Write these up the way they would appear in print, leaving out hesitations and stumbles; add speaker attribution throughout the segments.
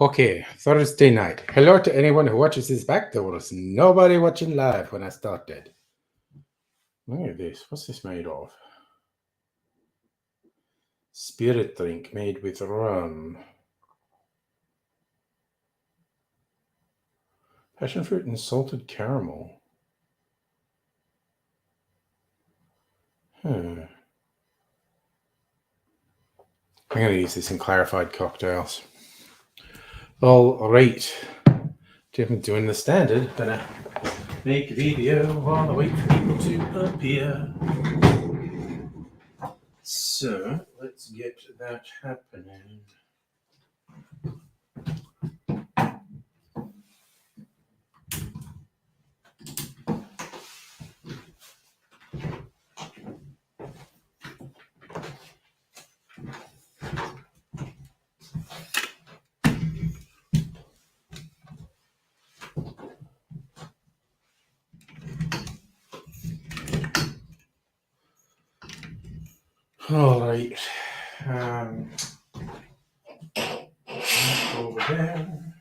Speaker 1: Okay, Thursday night. Hello to anyone who watches this back. There was nobody watching live when I started. Look at this. What's this made of? Spirit drink made with rum. Passion fruit and salted caramel. I'm going to use this in clarified cocktails. All right. Different doing the standard. Gonna make a video while I wait for people to appear. So let's get that happening. All right. Over there.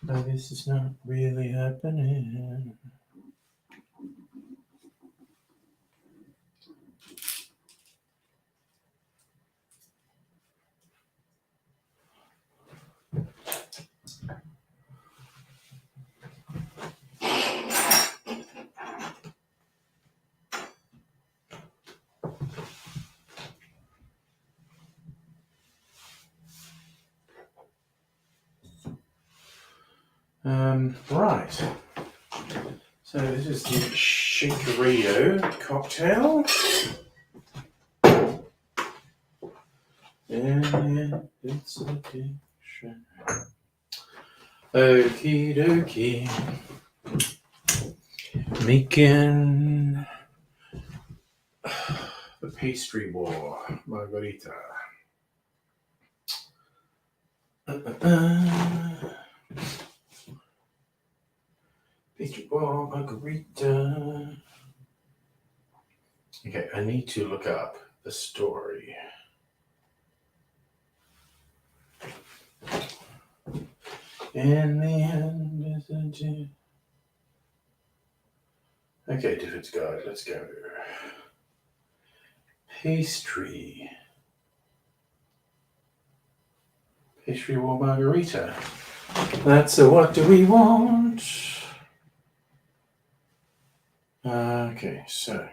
Speaker 1: No, this is not really happening. Right. So this is the Shakerito cocktail. And it's addiction. Okie dokie. Making the pastry war margarita. Pastry war margarita. Okay, I need to look up the story. In the end, isn't it? Okay, David's Guide, let's go. Pastry war margarita. That's a what do we want? Okay, so.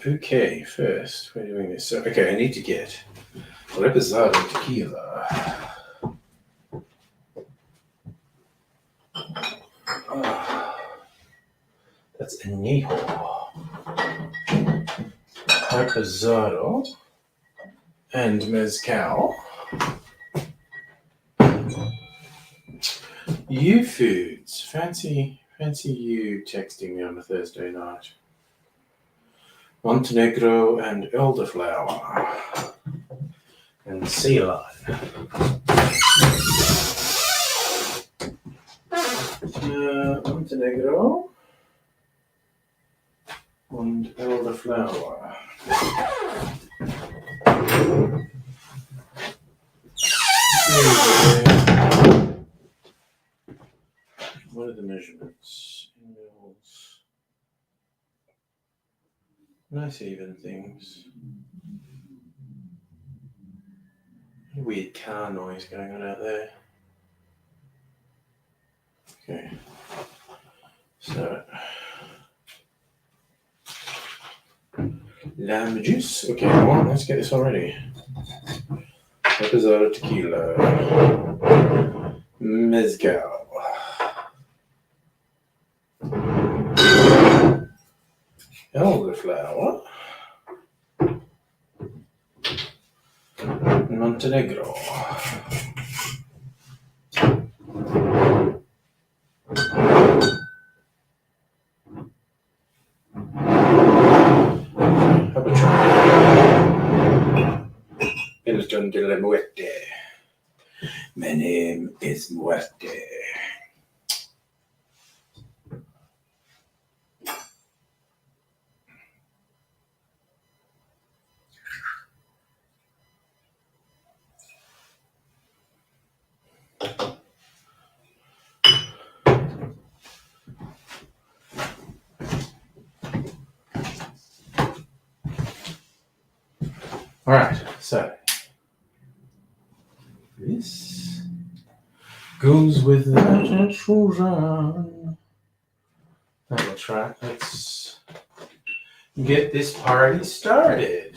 Speaker 1: Okay, first, we're doing this. So, okay, I need to get reposado tequila. That's añejo. Reposado and mezcal. You foods. Fancy you texting me on a Thursday night. Montenegro and elderflower and Ceylon. Montenegro and elderflower. What are the measurements? In mils. Nice even things. Weird car noise going on out there. Okay. So, lime juice. Okay, come on, let's get this already. Episode of tequila. Mezcal. Elderflower. Montenegro. Hilton de la Muerte. My name is Muerte. All right, so this goes with that children. That's right. Let's get this party started.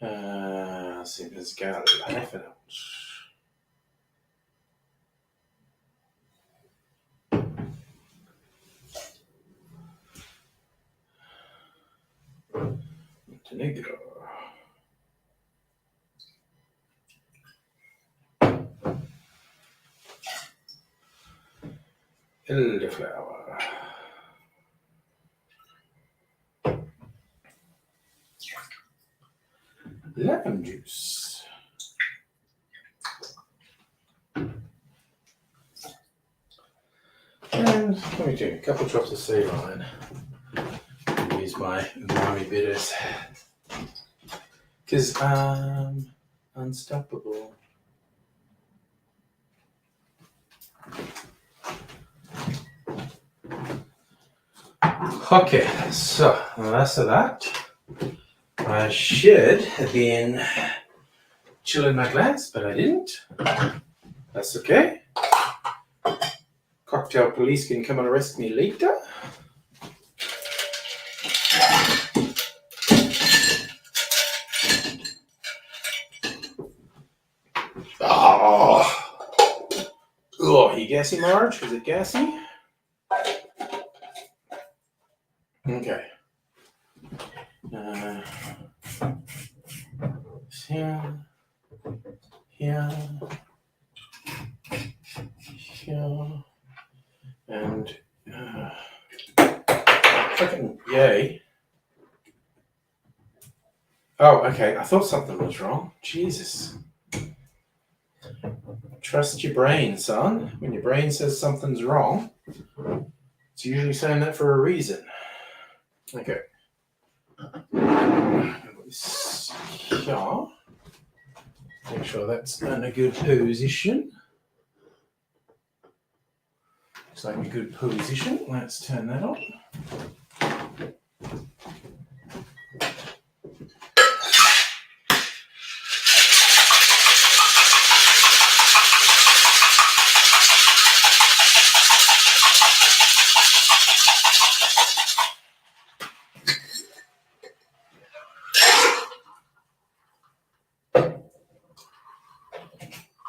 Speaker 1: Let's see if it's got half an ounce. Montenegro. Elderflower. Lemon juice. And let me do a couple drops of saline. Use my umami bitters. Because I'm unstoppable. Okay, so the rest of that. I should have been chilling my glass, but I didn't. That's okay. Cocktail police can come and arrest me later. Oh, you gassy, Marge? Is it gassy? Okay. Here, and fucking yay. Oh, okay. I thought something was wrong. Jesus. Trust your brain, son. When your brain says something's wrong, it's usually saying that for a reason. Okay. So, make sure that's in a good position. Looks like a good position. Let's turn that on.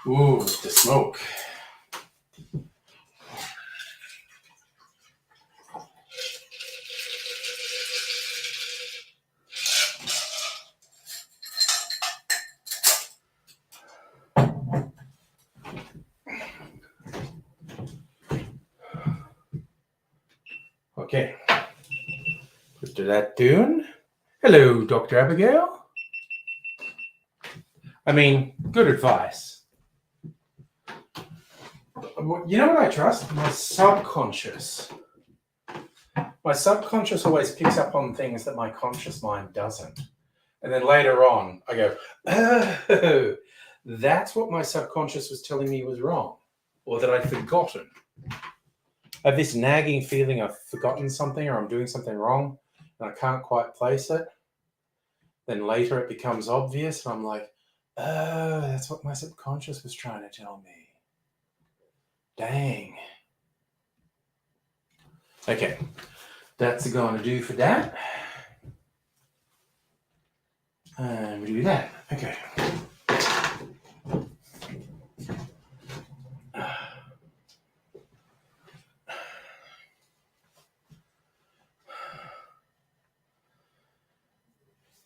Speaker 1: Ooh, the smoke. Okay. Put to that tune. Hello, Dr. Abigail. I mean, good advice. You know what I trust? My subconscious. My subconscious always picks up on things that my conscious mind doesn't. And then later on, I go, oh, that's what my subconscious was telling me was wrong, or that I'd forgotten. I have this nagging feeling I've forgotten something or I'm doing something wrong and I can't quite place it. Then later it becomes obvious and I'm like, Oh, that's what my subconscious was trying to tell me. Dang. Okay, that's going to do for that. And we do that. Okay.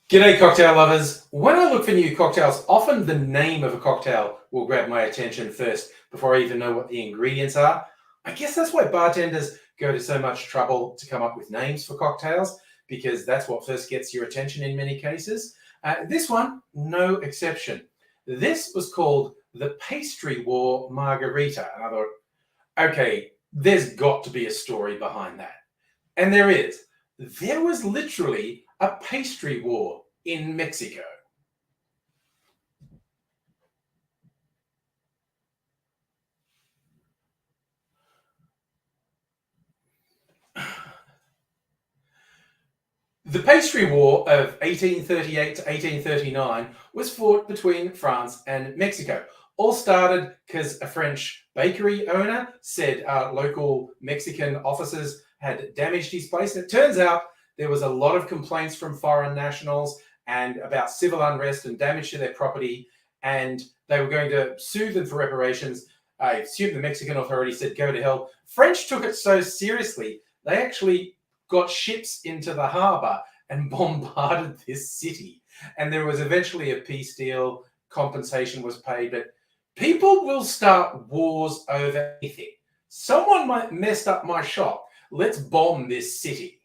Speaker 1: G'day, cocktail lovers. When I look for new cocktails, often the name of a cocktail will grab my attention first before I even know what the ingredients are. I guess that's why bartenders go to so much trouble to come up with names for cocktails, because that's what first gets your attention in many cases. This one, no exception. This was called the Pastry War Margarita. And I thought, okay, there's got to be a story behind that. And there is. There was literally a pastry war in Mexico. The pastry war of 1838 to 1839 was fought between France and Mexico. All started because a French bakery owner said local Mexican officers had damaged his place. And it turns out there was a lot of complaints from foreign nationals and about civil unrest and damage to their property. And they were going to sue them for reparations. I assume the Mexican authorities said, go to hell. French took it so seriously, they actually got ships into the harbour and bombarded this city. And there was eventually a peace deal, compensation was paid, but people will start wars over anything. Someone might messed up my shop. Let's bomb this city.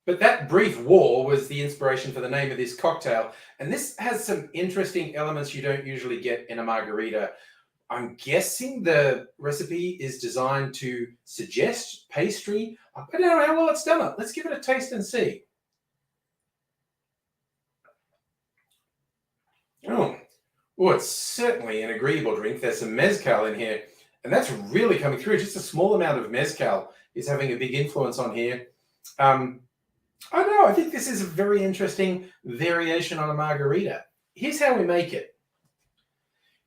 Speaker 1: But that brief war was the inspiration for the name of this cocktail. And this has some interesting elements you don't usually get in a margarita. I'm guessing the recipe is designed to suggest pastry. I don't know how well it's done. Let's give it a taste and see. Oh, it's certainly an agreeable drink. There's some mezcal in here, and that's really coming through. Just a small amount of mezcal is having a big influence on here. I don't know. I think this is a very interesting variation on a margarita. Here's how we make it.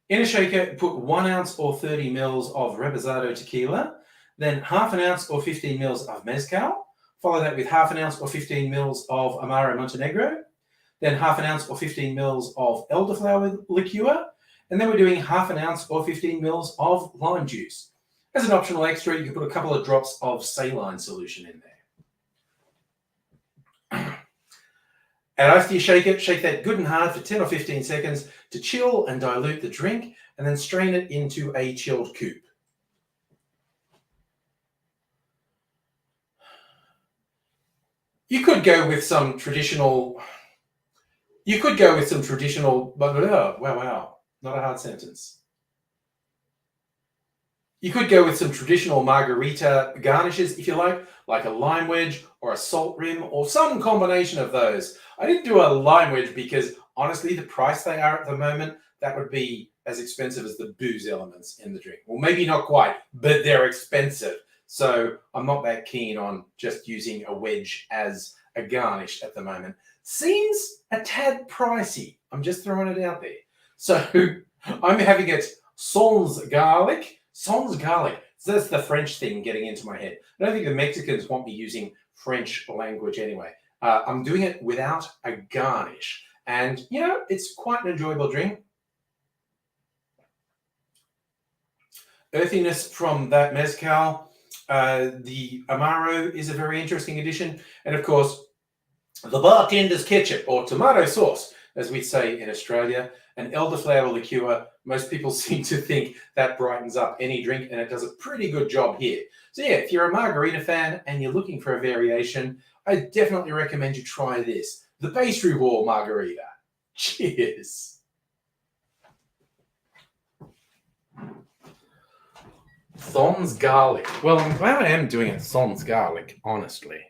Speaker 1: In a shaker, put 1 ounce or 30 mils of reposado tequila, then half an ounce or 15 mils of mezcal. Follow that with half an ounce or 15 mils of Amaro Montenegro, then half an ounce or 15 mils of elderflower liqueur, and then we're doing half an ounce or 15 mils of lime juice. As an optional extra, you can put a couple of drops of saline solution in there. And after you shake it, shake that good and hard for 10 or 15 seconds to chill and dilute the drink, and then strain it into a chilled coupe. You could go with some traditional, wow, not a hard sentence. You could go with some traditional margarita garnishes if you like a lime wedge or a salt rim or some combination of those. I didn't do a lime wedge because honestly, the price they are at the moment, that would be as expensive as the booze elements in the drink. Well, maybe not quite, but they're expensive. So I'm not that keen on just using a wedge as a garnish at the moment. Seems a tad pricey. I'm just throwing it out there. So I'm having it sans garlic. Sans garlic. So that's the French thing getting into my head. I don't think the Mexicans want me using French language anyway. I'm doing it without a garnish. And, you know, it's quite an enjoyable drink. Earthiness from that mezcal. The Amaro is a very interesting addition. And, of course, the bartender's ketchup or tomato sauce, as we say in Australia. An elderflower liqueur, most people seem to think that brightens up any drink, and it does a pretty good job here. So yeah, if you're a margarita fan and you're looking for a variation, I definitely recommend you try this. The Pastry War Margarita. Cheers. Sans garlic. Well, I'm glad I am doing it sans garlic, honestly.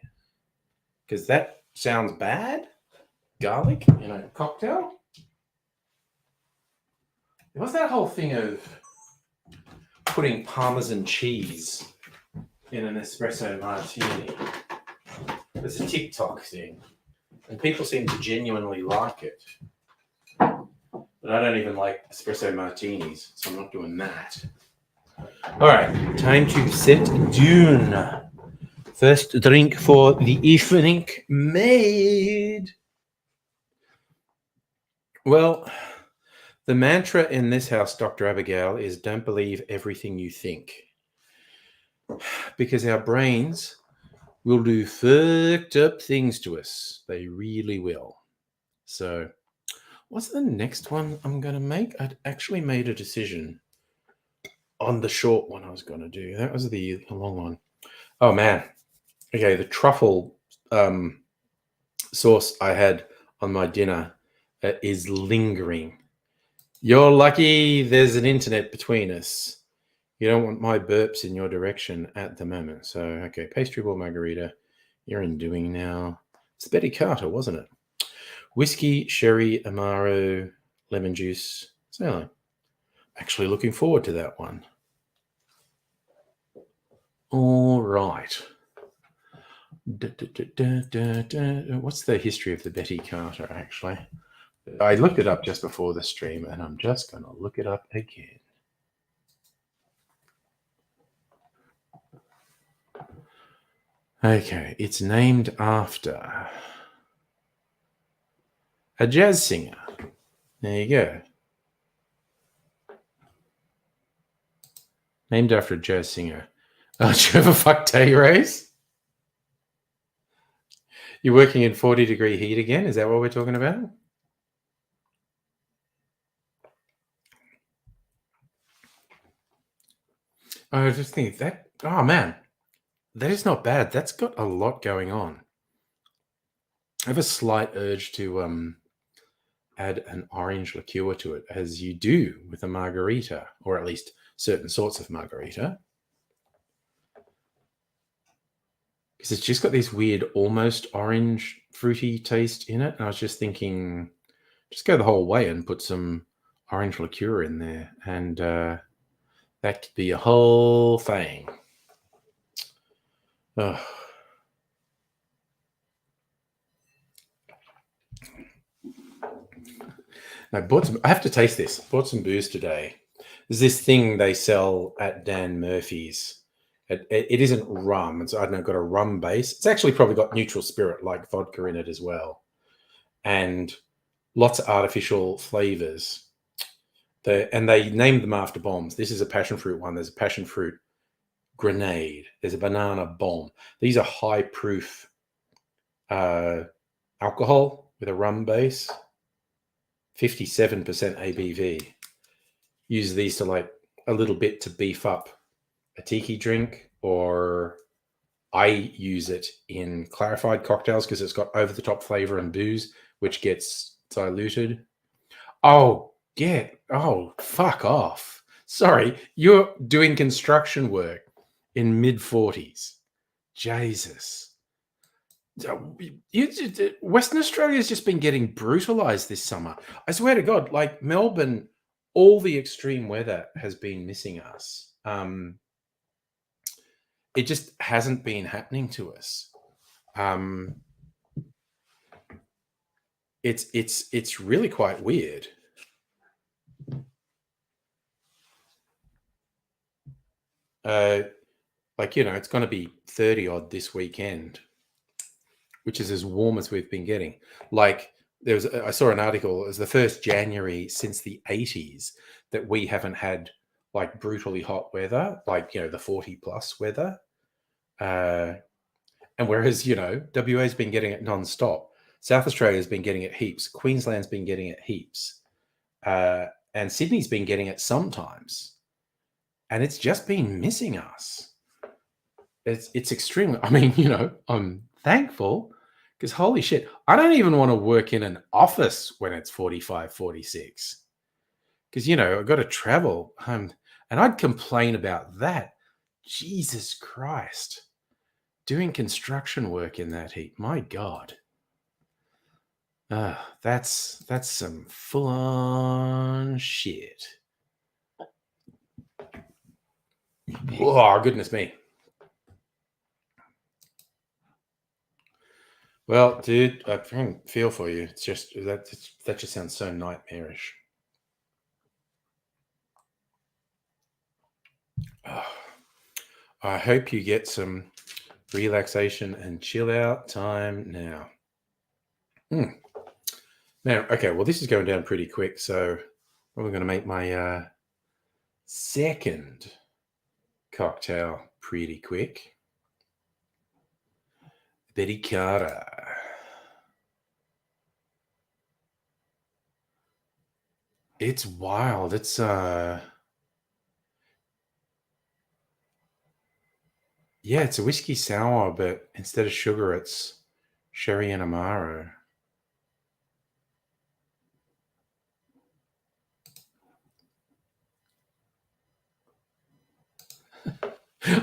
Speaker 1: Because that sounds bad. Garlic in a cocktail? What's that whole thing of putting Parmesan cheese in an espresso martini. It's a TikTok thing, and people seem to genuinely like it. But I don't even like espresso martinis, so I'm not doing that. All right, time to set Dune. First drink for the evening made. Well, the mantra in this house, Dr. Abigail, is don't believe everything you think. Because our brains will do fucked up things to us. They really will. So, what's the next one I'm going to make? I'd actually made a decision on the short one I was going to do. That was the long one. Oh, man. Okay, the truffle sauce I had on my dinner is lingering. You're lucky there's an internet between us. You don't want my burps in your direction at the moment. So, okay, pastry ball margarita, you're in doing now. It's Betty Carter, wasn't it? Whiskey, sherry, Amaro, lemon juice. So, actually looking forward to that one. All right. What's the history of the Betty Carter, actually? I looked it up just before the stream, and I'm just going to look it up again. Okay, it's named after a jazz singer. There you go. Named after a jazz singer. Oh, do you ever fuck day race? You're working in 40-degree heat again? Is that what we're talking about? I was just thinking that, oh man, that is not bad. That's got a lot going on. I have a slight urge to add an orange liqueur to it, as you do with a margarita, or at least certain sorts of margarita. Because it's just got this weird, almost orange, fruity taste in it. And I was just thinking, just go the whole way and put some orange liqueur in there. And that could be a whole thing. Ugh. I have to taste this. Bought some booze today. There's this thing they sell at Dan Murphy's. It isn't rum. It's, I don't know, got a rum base. It's actually probably got neutral spirit like vodka in it as well. And lots of artificial flavors. And they named them after bombs. This is a passion fruit one. There's a passion fruit grenade. There's a banana bomb. These are high proof alcohol with a rum base. 57% ABV. Use these to like a little bit to beef up a tiki drink, or I use it in clarified cocktails because it's got over-the-top flavor and booze, which gets diluted. Oh, fuck off. Sorry, you're doing construction work in mid-40s. Jesus. Western Australia has just been getting brutalized this summer. I swear to God, like Melbourne, all the extreme weather has been missing us. It just hasn't been happening to us. It's really quite weird. Like, you know, it's going to be 30 odd this weekend, which is as warm as we've been getting. Like, I saw an article, it was the first January since the 80s that we haven't had like brutally hot weather, like, you know, the 40 plus weather. And whereas, you know, WA's been getting it non-stop. South Australia's been getting it heaps. Queensland's been getting it heaps. And Sydney's been getting it sometimes. And it's just been missing us. It's extremely, I mean, you know, I'm thankful because holy shit, I don't even want to work in an office when it's 45, 46. Because, you know, I've got to travel. And I'd complain about that. Jesus Christ. Doing construction work in that heat. My God. That's some full-on shit. Oh, goodness me. Well, dude, I feel for you. It's just that just sounds so nightmarish. Oh, I hope you get some relaxation and chill out time now. Now, okay, well, this is going down pretty quick, so I'm going to make my second cocktail pretty quick. Betty Carter. It's wild. It's yeah, it's a whiskey sour, but instead of sugar, it's sherry and amaro.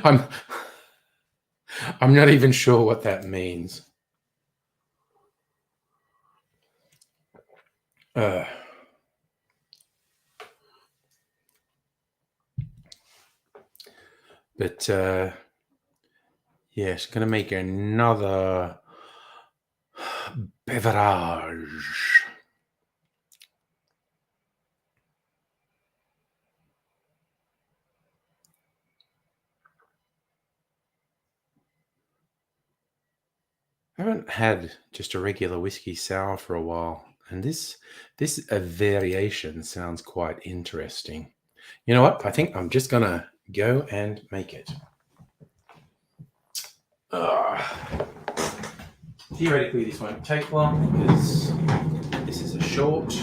Speaker 1: I'm I'm not even sure what that means. Uh, but yes, gonna make another beverage. I haven't had just a regular whiskey sour for a while, and this variation sounds quite interesting. You know what? I think I'm just gonna go and make it. Theoretically, this won't take long because this is a short.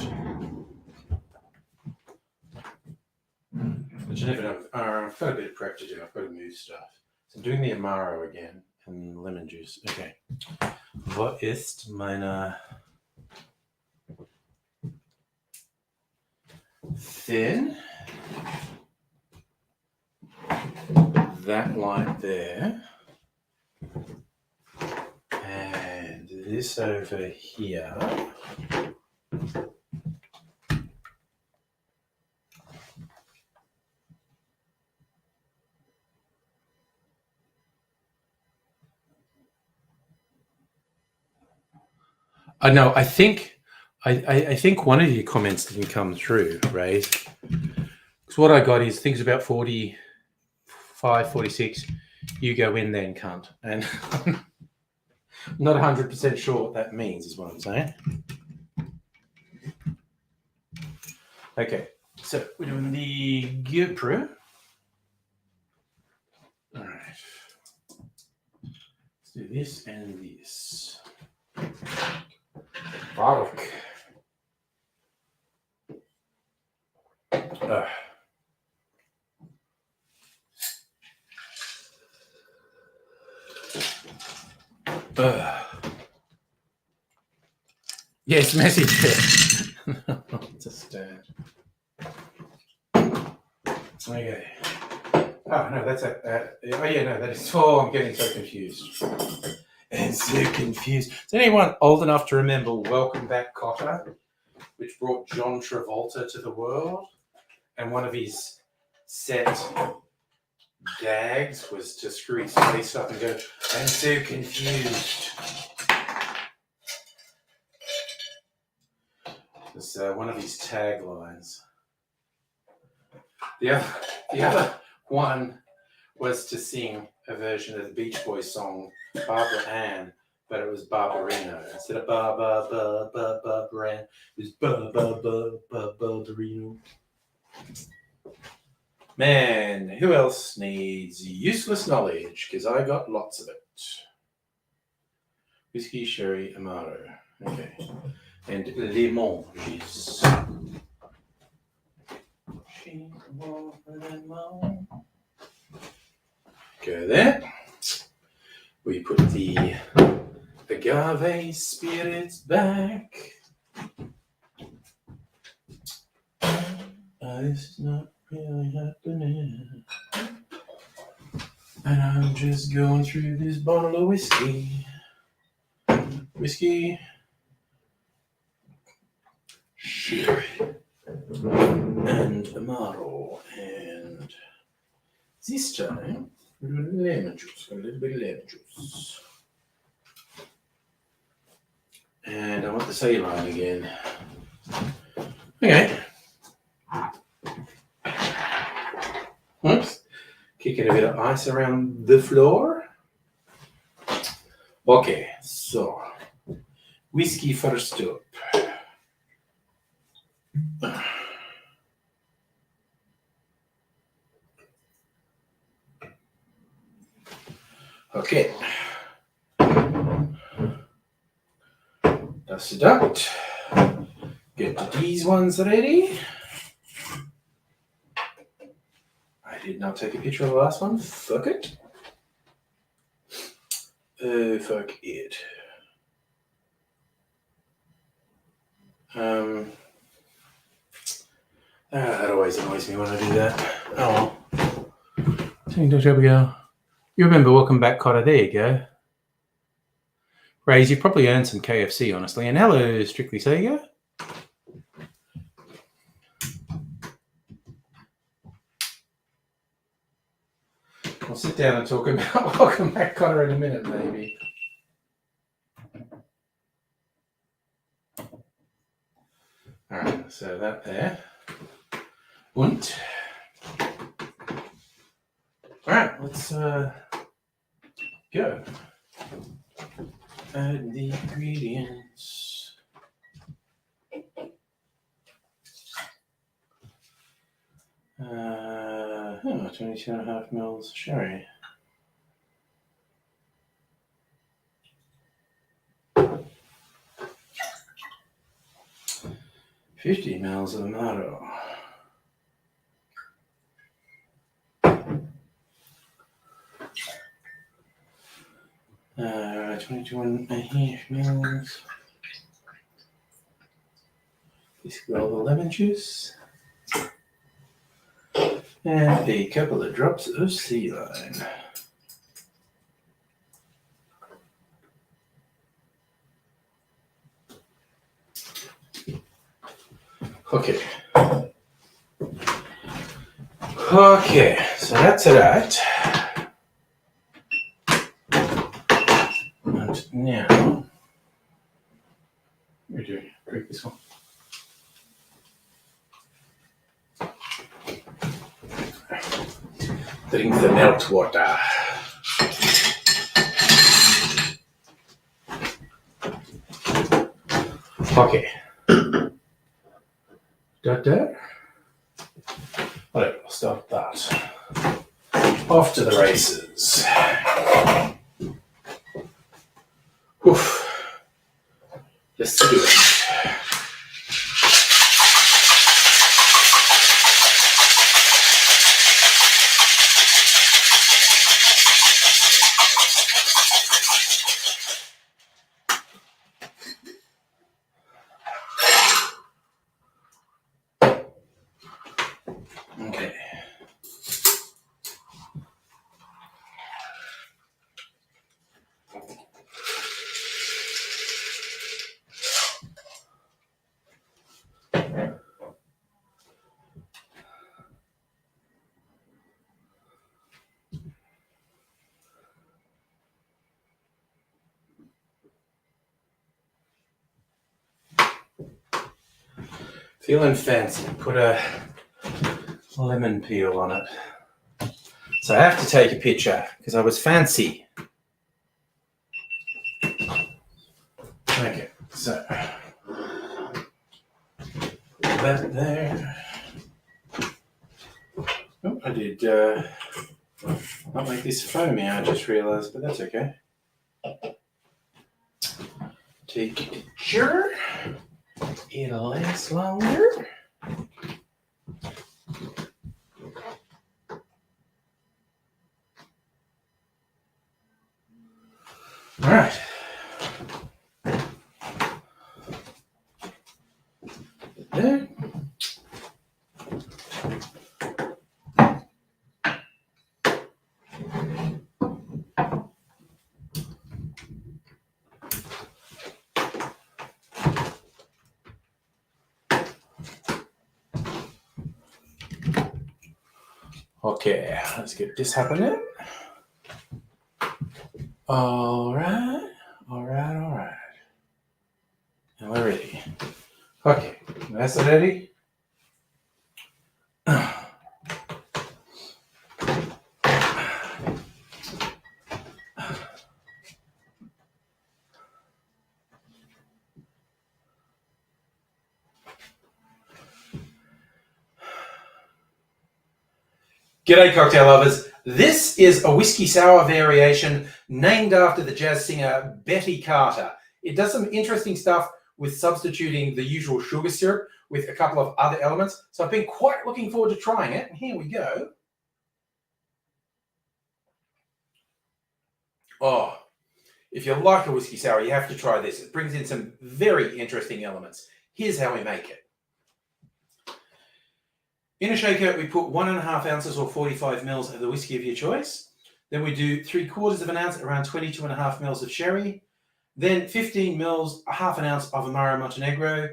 Speaker 1: But you never know. I've got a bit of prep to do. I've got to move stuff. So I'm doing the Amaro again and lemon juice. Okay. What ist meine thin? That line there. And this over here. No, I think one of your comments didn't come through, Ray. Because what I got is things about 45, 46. You go in then, cunt. And I'm not 100% sure what that means, is what I'm saying. Okay, so we're doing the GoPro. All right. Let's do this and this. Bark. Yes, message. Just okay. Oh no, that's a. Oh yeah, no, that is. Oh, I'm getting so confused. And so confused. Is anyone old enough to remember Welcome Back, Kotter, which brought John Travolta to the world, and one of his set gags was to screw his face up and go, "I'm so confused." It's one of his taglines. The other one was to sing a version of the Beach Boys song Barbara Ann, but it was Barbarino instead of Barbara Ann. It was Barbarino. Man, who else needs useless knowledge? Because I got lots of it. Whiskey, sherry, amaro. Okay. And lemon juice. Go there. We put the agave spirits back. This is not really happening. And I'm just going through this bottle of whiskey. Whiskey, sherry, and amaro, and This time, we're doing lemon juice. Got a little bit of lemon juice. And I want the saline again. Okay. Oops. Kicking a bit of ice around the floor. Okay, so whiskey first up. Okay. Dust it out. Get these ones ready. I did not take a picture of the last one. Fuck it. Fuck it. That always annoys me when I do that. Oh well. Dr. Abigail. You remember Welcome Back, Cotter. There you go. Raze, you probably earned some KFC, honestly. And hello, Strictly. So there you go. We'll sit down and talk about Welcome Back, Cotter in a minute, maybe. Alright, so that there. Und. Alright, let's go. Add the ingredients. 22.5 mils sherry. $50 mils of Amato. 22.5 mils. Basically all the lemon juice. And a couple of drops of sea lime. Okay. Okay, so that's that. And now, we're doing drink this one. Drink the melt water. Okay. Got that? Alright, we'll start that. Off to the races. Oof. Let's do it. Okay. Feeling fancy. Put a lemon peel on it. So I have to take a picture because I was fancy. Okay, so put that there. Oh, I did not make this foamy, I just realized, but that's okay. Take a picture. It'll last longer. All right. There. Okay, let's get this happening. All right. And we're ready. Okay, that's ready. G'day, cocktail lovers. This is a whiskey sour variation named after the jazz singer Betty Carter. It does some interesting stuff with substituting the usual sugar syrup with a couple of other elements. So I've been quite looking forward to trying it. And here we go. Oh, if you like a whiskey sour, you have to try this. It brings in some very interesting elements. Here's how we make it. In a shaker, we put 1.5 ounces or 45 mils of the whiskey of your choice. Then we do 3/4 of an ounce, around 22.5 mils of sherry. Then 15 mils, a half an ounce of Amaro Montenegro.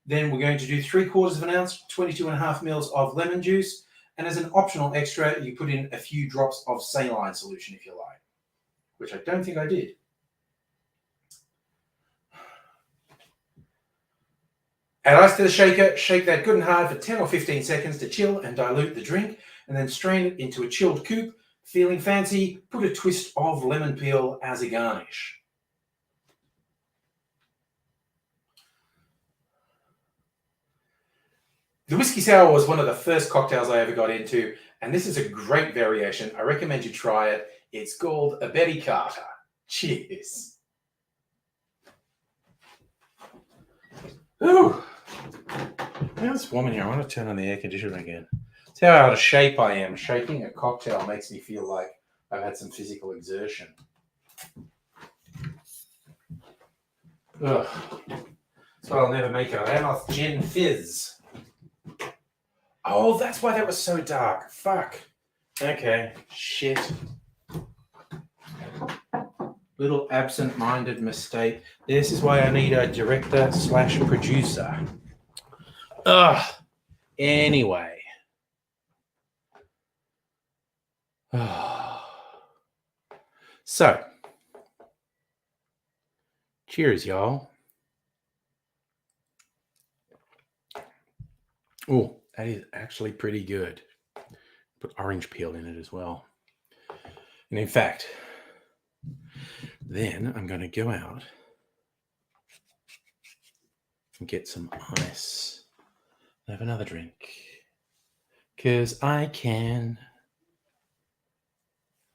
Speaker 1: Then we're going to do 3/4 of an ounce, 22.5 mils of lemon juice. And as an optional extra, you put in a few drops of saline solution if you like, which I don't think I did. Add ice to the shaker, shake that good and hard for 10 or 15 seconds to chill and dilute the drink, and then strain it into a chilled coupe. Feeling fancy, put a twist of lemon peel as a garnish. The whiskey sour was one of the first cocktails I ever got into, and this is a great variation. I recommend you try it. It's called a Betty Carter. Cheers. Ooh. Now it's warm in here. I want to turn on the air conditioner again. See how out of shape I am. Shaking a cocktail makes me feel like I've had some physical exertion. Ugh. That's why I'll never make it. Amos Gin Fizz. Oh, that's why that was so dark. Fuck. Okay. Shit. Little absent-minded mistake. This is why I need a director/producer. Ugh. Anyway. So. Cheers, y'all. Oh, that is actually pretty good. Put orange peel in it as well. And in fact, then I'm going to go out and get some ice. Have another drink. Because I can.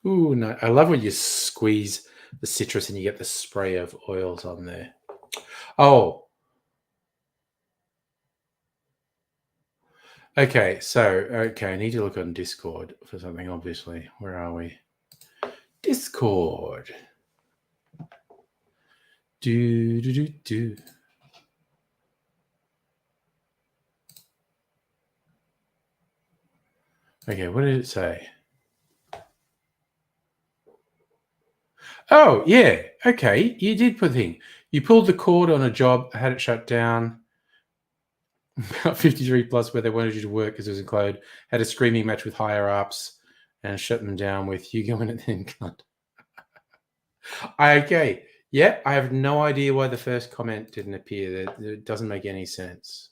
Speaker 1: Ooh, no. I love when you squeeze the citrus and you get the spray of oils on there. Oh. Okay, so, I need to look on Discord for something, obviously. Where are we? Discord. Do. Okay, what did it say? Oh, yeah. Okay, you did put the thing. You pulled the cord on a job, had it shut down. About 53 plus where they wanted you to work because it was included. Had a screaming match with higher ups and shut them down with you going and then cunt. Okay. Yeah, I have no idea why the first comment didn't appear. It doesn't make any sense.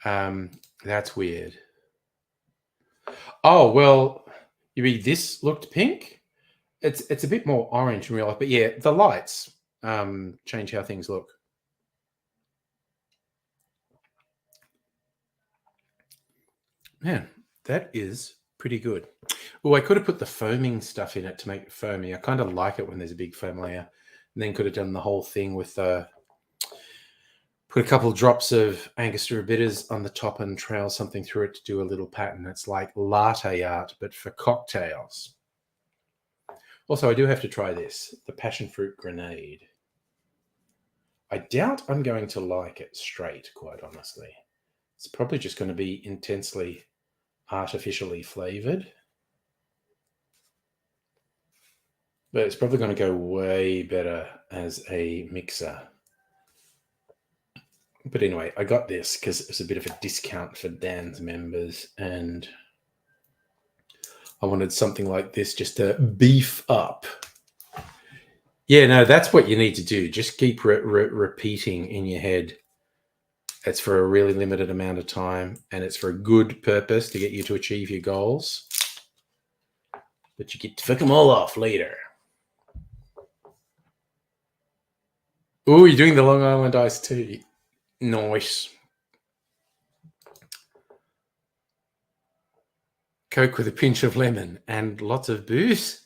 Speaker 1: That's weird. Oh, well, you mean this looked pink? It's a bit more orange in real life, but yeah, the lights change how things look. Man, that is pretty good. Oh, I could have put the foaming stuff in it to make it foamy. I kind of like it when there's a big foam layer. And then could have done the whole thing with put a couple of drops of Angostura bitters on the top and trail something through it to do a little pattern. It's like latte art, but for cocktails. Also, I do have to try this, the passion fruit grenade. I doubt I'm going to like it straight, quite honestly. It's probably just going to be intensely artificially flavored. But it's probably going to go way better as a mixer. But anyway, I got this because it was a bit of a discount for Dan's members, and I wanted something like this just to beef up. Yeah, no, that's what you need to do. Just keep repeating in your head. It's for a really limited amount of time, and it's for a good purpose to get you to achieve your goals. But you get to fuck them all off later. Oh, you're doing the Long Island iced tea. Nice. Coke with a pinch of lemon and lots of booze.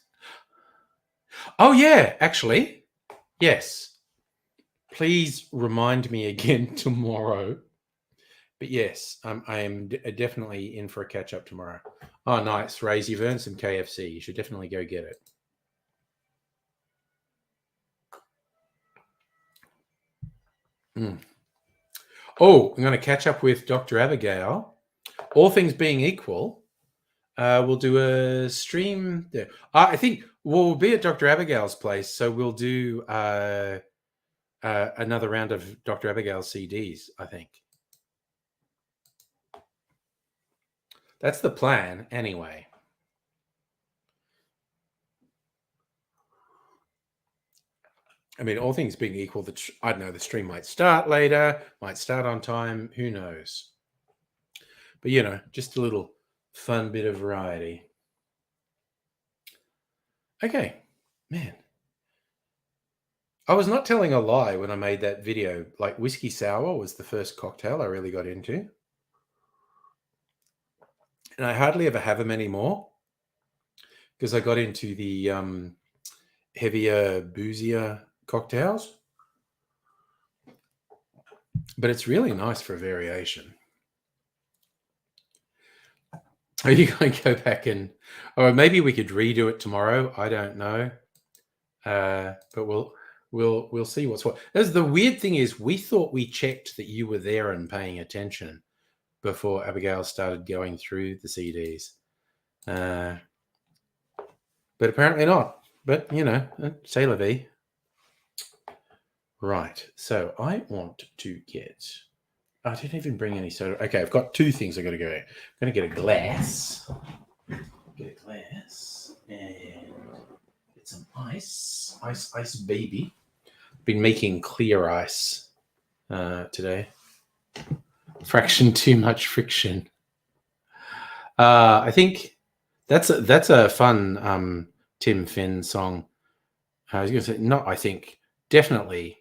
Speaker 1: Oh, yeah, actually. Yes. Please remind me again tomorrow. But yes, I am definitely in for a catch up tomorrow. Oh, nice. Raise, you've earned some KFC. You should definitely go get it. Oh, I'm going to catch up with Dr. Abigail. All things being equal, we'll do a stream there. I think we'll be at Dr. Abigail's place, so we'll do another round of Dr. Abigail's CDs, I think. That's the plan, anyway. I mean, all things being equal, I don't know, the stream might start later, might start on time, who knows? But, you know, just a little fun bit of variety. Okay, man. I was not telling a lie when I made that video. Like, whiskey sour was the first cocktail I really got into. And I hardly ever have them anymore because I got into the heavier, boozier cocktails. But it's really nice for a variation. Are you going to go back and, or maybe we could redo it tomorrow? I don't know, but we'll see what's what. As the weird thing is, we thought we checked that you were there and paying attention before Abigail started going through the CDs, but apparently not. But you know, c'est la vie. Right. So I want to get. I didn't even bring any soda. Okay, I've got two things I got to go. I'm going to get a glass. Get a glass and get some ice. Ice, baby. Been making clear ice today. Fraction too much friction. I think that's a fun Tim Finn song. I was going to say, not I think, definitely.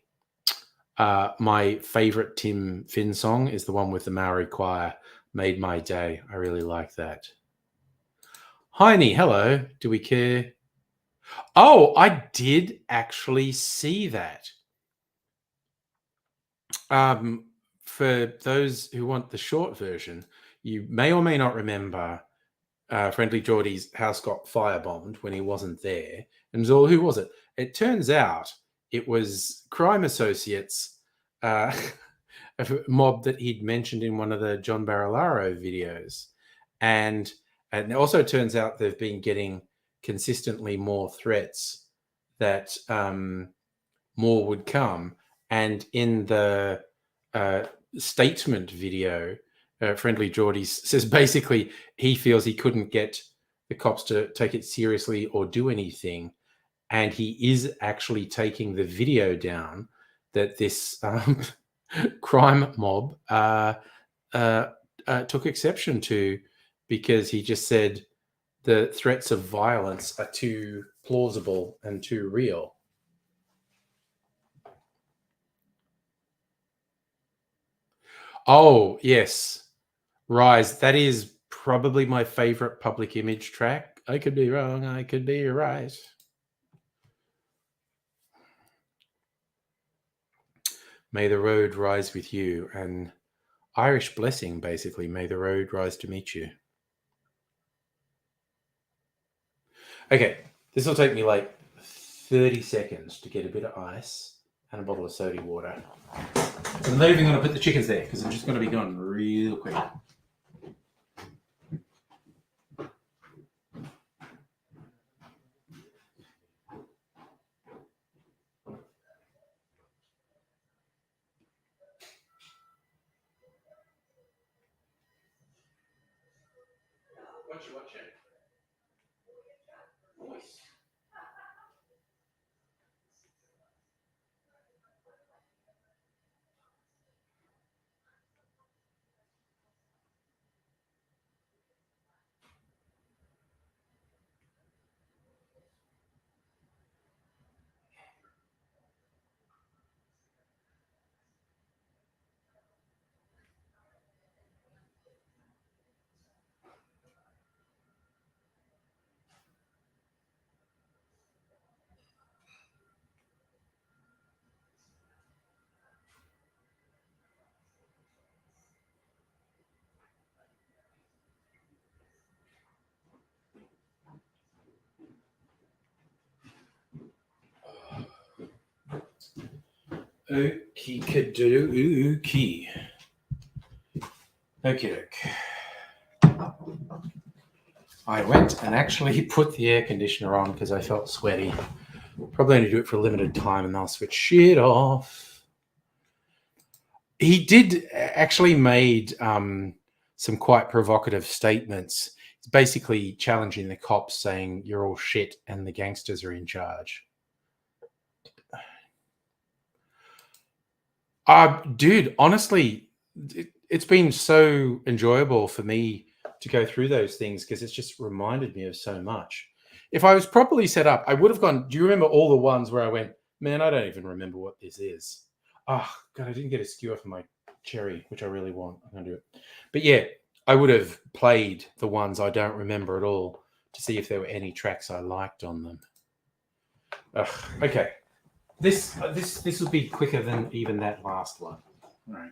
Speaker 1: My favorite Tim Finn song is the one with the Maori choir, Made My Day. I really like that. Heine, hello. Do we care? Oh, I did actually see that. For those who want the short version, you may or may not remember Friendly Geordie's house got firebombed when he wasn't there. And so who was it? It turns out it was crime associates, a mob that he'd mentioned in one of the John Barilaro videos. And it also turns out they've been getting consistently more threats that more would come. And in the statement video, Friendly Geordie says basically he feels he couldn't get the cops to take it seriously or do anything. And he is actually taking the video down that this crime mob took exception to, because he just said the threats of violence are too plausible and too real. Oh, yes. Rise. That is probably my favorite Public Image track. I could be wrong. I could be right. May the road rise with you. And Irish blessing, basically. May the road rise to meet you. Okay. This will take me like 30 seconds to get a bit of ice and a bottle of soda water. I'm not even going to put the chickens there because I'm just going to be gone real quick. What you watching? Voice. Okie kadookie. Okie doke. I went and actually put the air conditioner on because I felt sweaty. Probably only do it for a limited time and then I'll switch shit off. He did actually made some quite provocative statements. It's basically challenging the cops, saying you're all shit and the gangsters are in charge. Dude, honestly, it's been so enjoyable for me to go through those things because it's just reminded me of so much. If I was properly set up, I would have gone. Do you remember all the ones where I went, man, I don't even remember what this is? Oh, God, I didn't get a skewer for my cherry, which I really want. I'm going to do it. But yeah, I would have played the ones I don't remember at all to see if there were any tracks I liked on them. Okay. This will be quicker than even that last one. All right.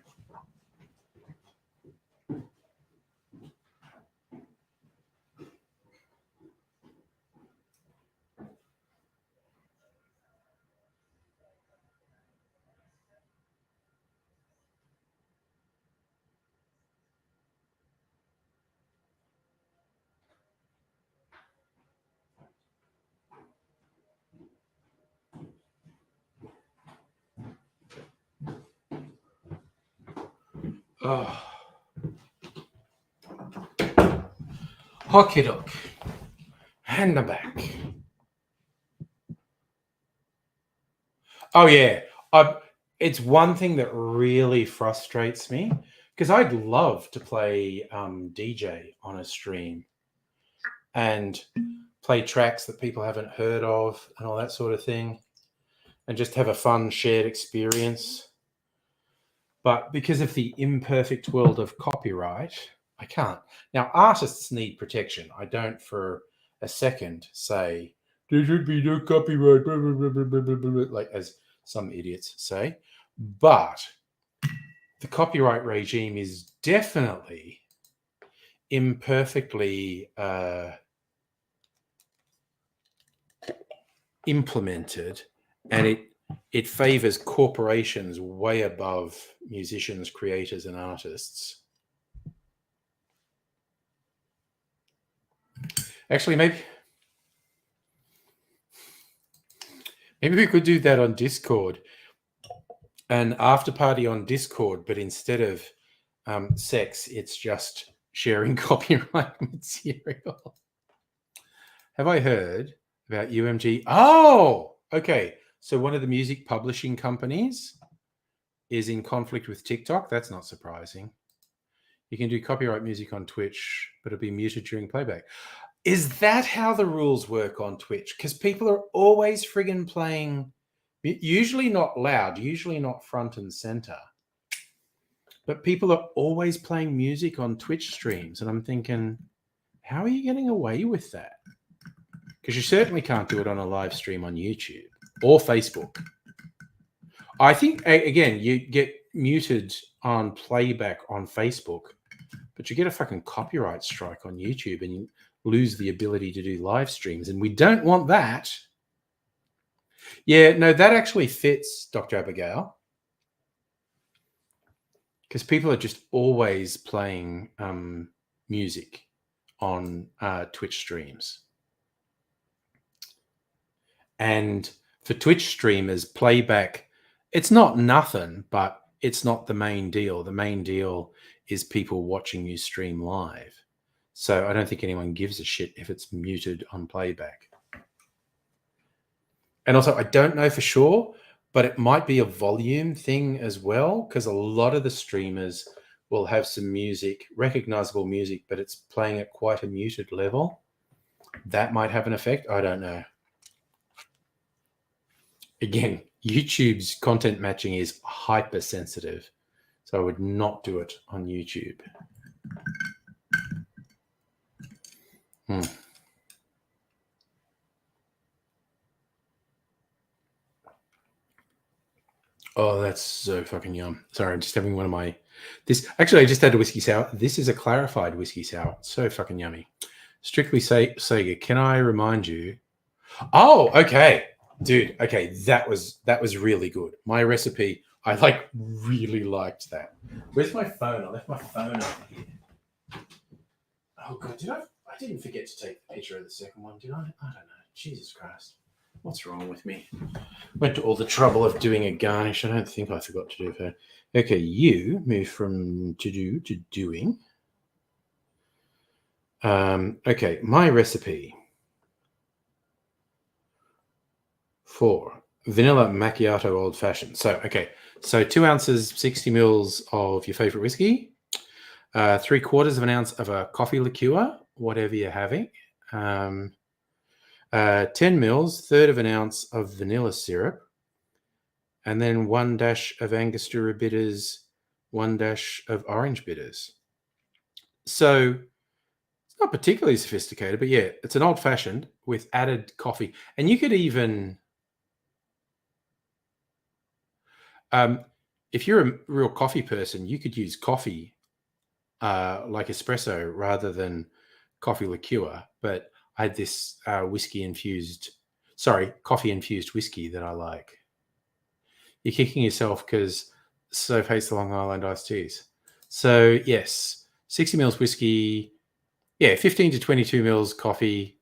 Speaker 1: Oh. Hockey dock. Hand them back. Oh, yeah. It's one thing that really frustrates me because I'd love to play DJ on a stream and play tracks that people haven't heard of and all that sort of thing and just have a fun shared experience. But because of the imperfect world of copyright, I can't. Now, artists need protection. I don't for a second say, there should be no copyright, blah, blah, blah, blah, blah, blah, like as some idiots say. But the copyright regime is definitely imperfectly implemented, and it favors corporations way above musicians, creators, and artists. Actually, maybe we could do that on Discord. An after party on Discord, but instead of sex, it's just sharing copyright material. Have I heard about UMG? Oh, okay. So one of the music publishing companies is in conflict with TikTok. That's not surprising. You can do copyright music on Twitch, but it'll be muted during playback. Is that how the rules work on Twitch? Because people are always friggin' playing, usually not loud, usually not front and center, but people are always playing music on Twitch streams. And I'm thinking, how are you getting away with that? Because you certainly can't do it on a live stream on YouTube or Facebook. I think, again, you get muted on playback on Facebook, but you get a fucking copyright strike on YouTube and you lose the ability to do live streams. And we don't want that. Yeah, no, that actually fits, Dr. Abigail. Because people are just always playing music on Twitch streams. And for Twitch streamers, playback, it's not nothing, but it's not the main deal. The main deal is people watching you stream live. So I don't think anyone gives a shit if it's muted on playback. And also, I don't know for sure, but it might be a volume thing as well, because a lot of the streamers will have some music, recognizable music, but it's playing at quite a muted level. That might have an effect. I don't know. Again, YouTube's content matching is hypersensitive, so I would not do it on YouTube. Oh, that's so fucking yum. Sorry, I'm just having one of my... Actually, I just had a whiskey sour. This is a clarified whiskey sour. So fucking yummy. Strictly Sega, can I remind you... Oh, okay. Dude, okay, that was really good. My recipe, I really liked that. Where's my phone? I left my phone over here. Oh god, I didn't forget to take the picture of the second one, did I? I don't know. Jesus Christ. What's wrong with me? Went to all the trouble of doing a garnish. I don't think I forgot to do that. Okay, you move from to do to doing. Okay, my recipe for vanilla macchiato old fashioned. So 2 ounces, 60 mils of your favorite whiskey, 3/4 of an ounce of a coffee liqueur, whatever you're having, 10 mils, third of an ounce of vanilla syrup, and then 1 dash of Angostura bitters, 1 dash of orange bitters. So it's not particularly sophisticated, but yeah, it's an old fashioned with added coffee. And you could even, if you're a real coffee person, you could use coffee like espresso rather than coffee liqueur. But I had this coffee infused whiskey that I like. You're kicking yourself because so hates the Long Island iced teas. So yes, 60 mils whiskey, 15 to 22 mils coffee.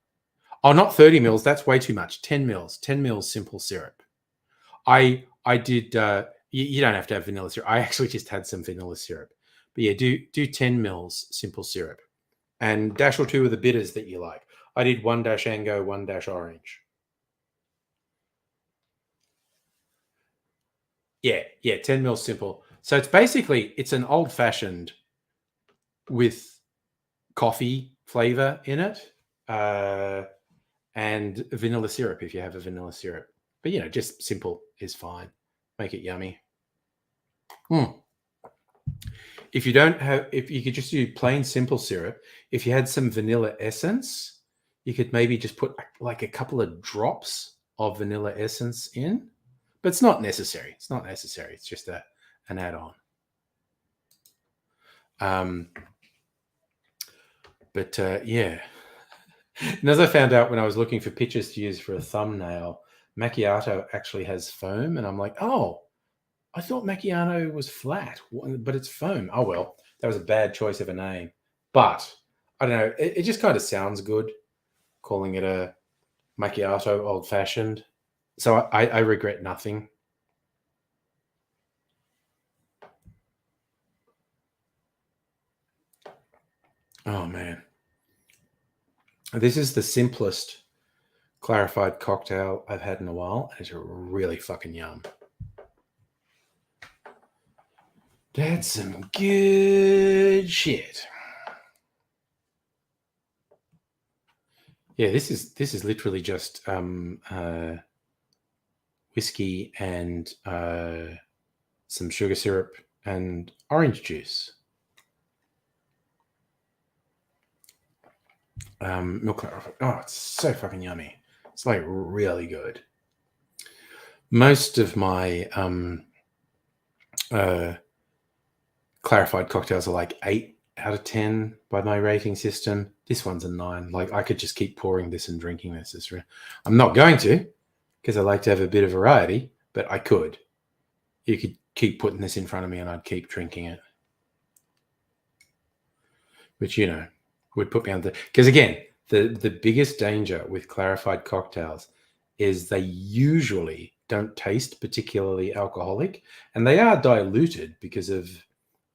Speaker 1: Oh, not 30 mils. That's way too much. 10 mils simple syrup. I did. You don't have to have vanilla syrup. I actually just had some vanilla syrup. But yeah, do 10 mils simple syrup, and dash or two of the bitters that you like. I did 1 dash Ango, 1 dash orange. Yeah, 10 mils simple. So it's an old fashioned with coffee flavor in it, and vanilla syrup if you have a vanilla syrup. But just simple is fine. Make it yummy. If you could just do plain simple syrup, if you had some vanilla essence, you could maybe just put like a couple of drops of vanilla essence in. But it's not necessary. It's just an add-on. Yeah. And as I found out when I was looking for pictures to use for a thumbnail, macchiato actually has foam. And I'm like, oh, I thought macchiato was flat, but it's foam. Oh, well, that was a bad choice of a name. But I don't know. It just kind of sounds good calling it a macchiato old-fashioned. So I regret nothing. Oh, man. This is the simplest clarified cocktail I've had in a while. And it's really fucking yum. That's some good shit. Yeah, this is literally just whiskey and some sugar syrup and orange juice. Milk clarified. Oh, it's so fucking yummy. It's like really good. Most of my clarified cocktails are like 8 out of 10 by my rating system. This one's a 9. Like I could just keep pouring this and drinking this. I'm not going to, because I like to have a bit of variety, but I could. You could keep putting this in front of me and I'd keep drinking it. Which, would put me on because again, the biggest danger with clarified cocktails is they usually don't taste particularly alcoholic, and they are diluted because of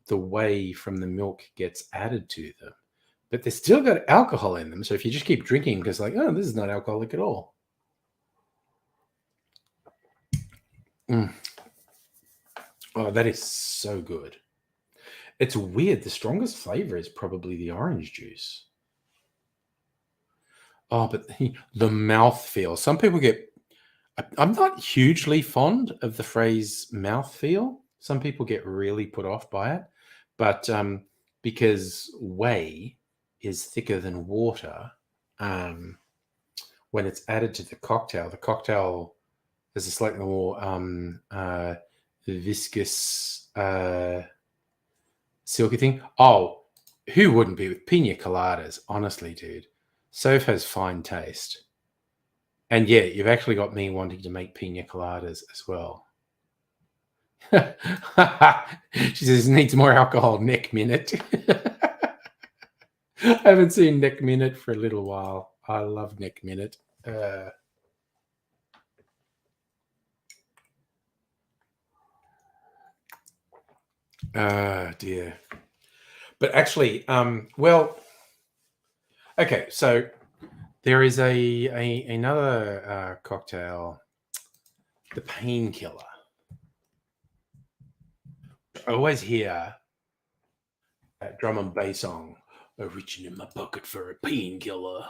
Speaker 1: the way from the milk gets added to them. but they've still got alcohol in them. So if you just keep drinking because like, oh, this is not alcoholic at all. Oh, that is so good. It's weird. The strongest flavor is probably the orange juice. Oh, but the mouthfeel. Some people get... I'm not hugely fond of the phrase mouthfeel. Some people get really put off by it. But because whey is thicker than water, when it's added to the cocktail is a slightly more viscous, silky thing. Oh, who wouldn't be with pina coladas? Honestly, dude. Soph has fine taste. And yeah, you've actually got me wanting to make pina coladas as well. She says, needs more alcohol, Nick Minute. I haven't seen Nick Minute for a little while. I love Nick Minute. Dear. But actually, well, okay, so there is another cocktail, the painkiller. I always hear that drum and bass song, reaching in my pocket for a painkiller.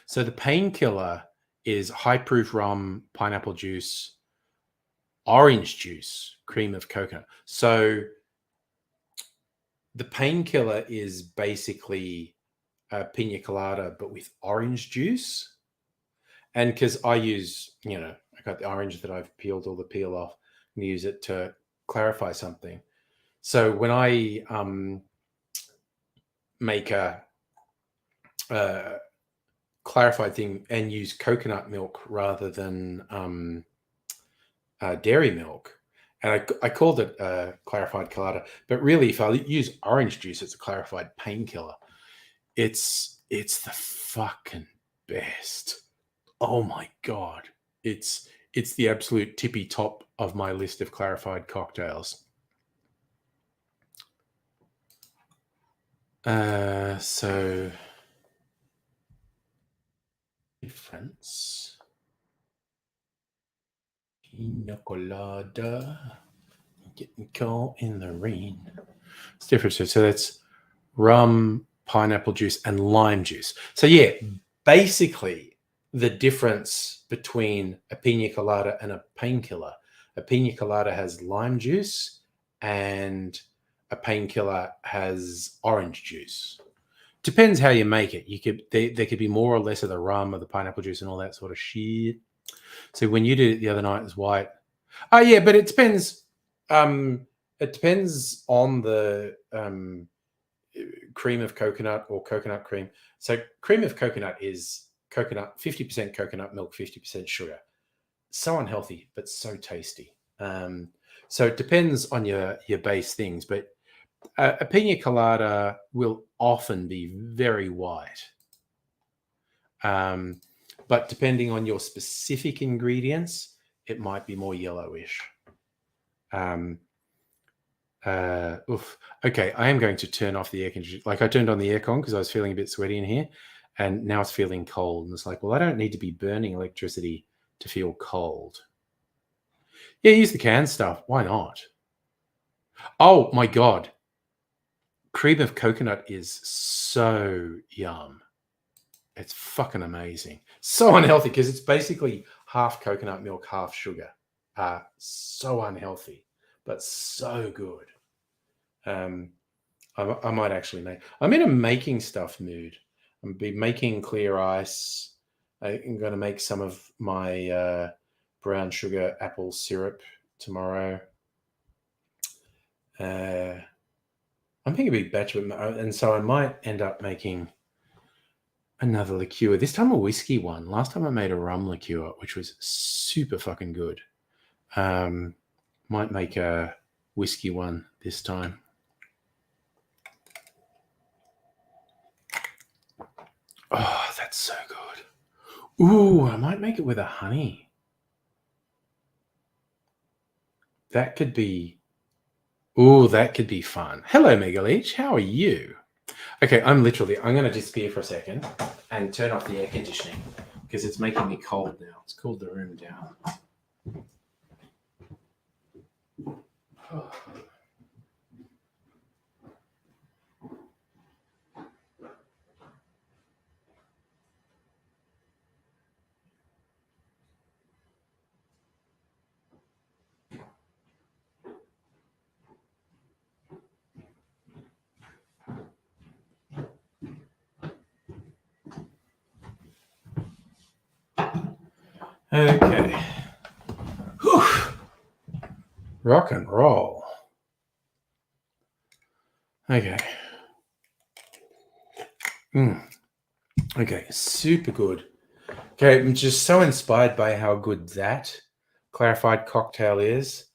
Speaker 1: So the painkiller is high proof rum, pineapple juice, orange juice, cream of coconut. So the painkiller is basically a pina colada, but with orange juice. And because I use, I got the orange that I've peeled all the peel off and use it to clarify something. So when I make a clarified thing and use coconut milk rather than dairy milk, and I called it a clarified colada, but really if I use orange juice, it's a clarified painkiller. It's the fucking best. Oh my God. It's the absolute tippy top of my list of clarified cocktails. So difference. Pina colada. Getting caught in the rain. It's different. So that's rum, pineapple juice, and lime juice. So yeah, basically the difference between a pina colada and a painkiller. A pina colada has lime juice and a painkiller has orange juice. Depends how you make it. There could be more or less of the rum or the pineapple juice and all that sort of shit. So when you did it the other night, it was white. Oh yeah, but it depends. It depends on the cream of coconut or coconut cream. So cream of coconut is coconut, 50% coconut milk, 50% sugar. So unhealthy, but so tasty. So it depends on your base things, but a pina colada will often be very white. But depending on your specific ingredients, it might be more yellowish. Okay, I am going to turn off the air conditioner. Like I turned on the aircon because I was feeling a bit sweaty in here, and now it's feeling cold. And it's like, well, I don't need to be burning electricity to feel cold. Yeah, use the canned stuff. Why not? Oh my God. Cream of coconut is so yum. It's fucking amazing. So unhealthy because it's basically half coconut milk, half sugar. So unhealthy, but so good. I might actually make... I'm in a making stuff mood. I'm be making clear ice. I'm going to make some of my brown sugar apple syrup tomorrow. I'm making a big batch of it, and so I might end up making another liqueur. This time a whiskey one. Last time I made a rum liqueur, which was super fucking good. Might make a whiskey one this time. Oh, that's so good. Ooh, I might make it with a honey. That could be... Ooh, that could be fun. Hello, Megaleech. How are you? Okay, I'm going to disappear for a second and turn off the air conditioning because it's making me cold now. It's cooled the room down. Okay. Whew. Rock and roll. Okay. Okay, super good. Okay, I'm just so inspired by how good that clarified cocktail is.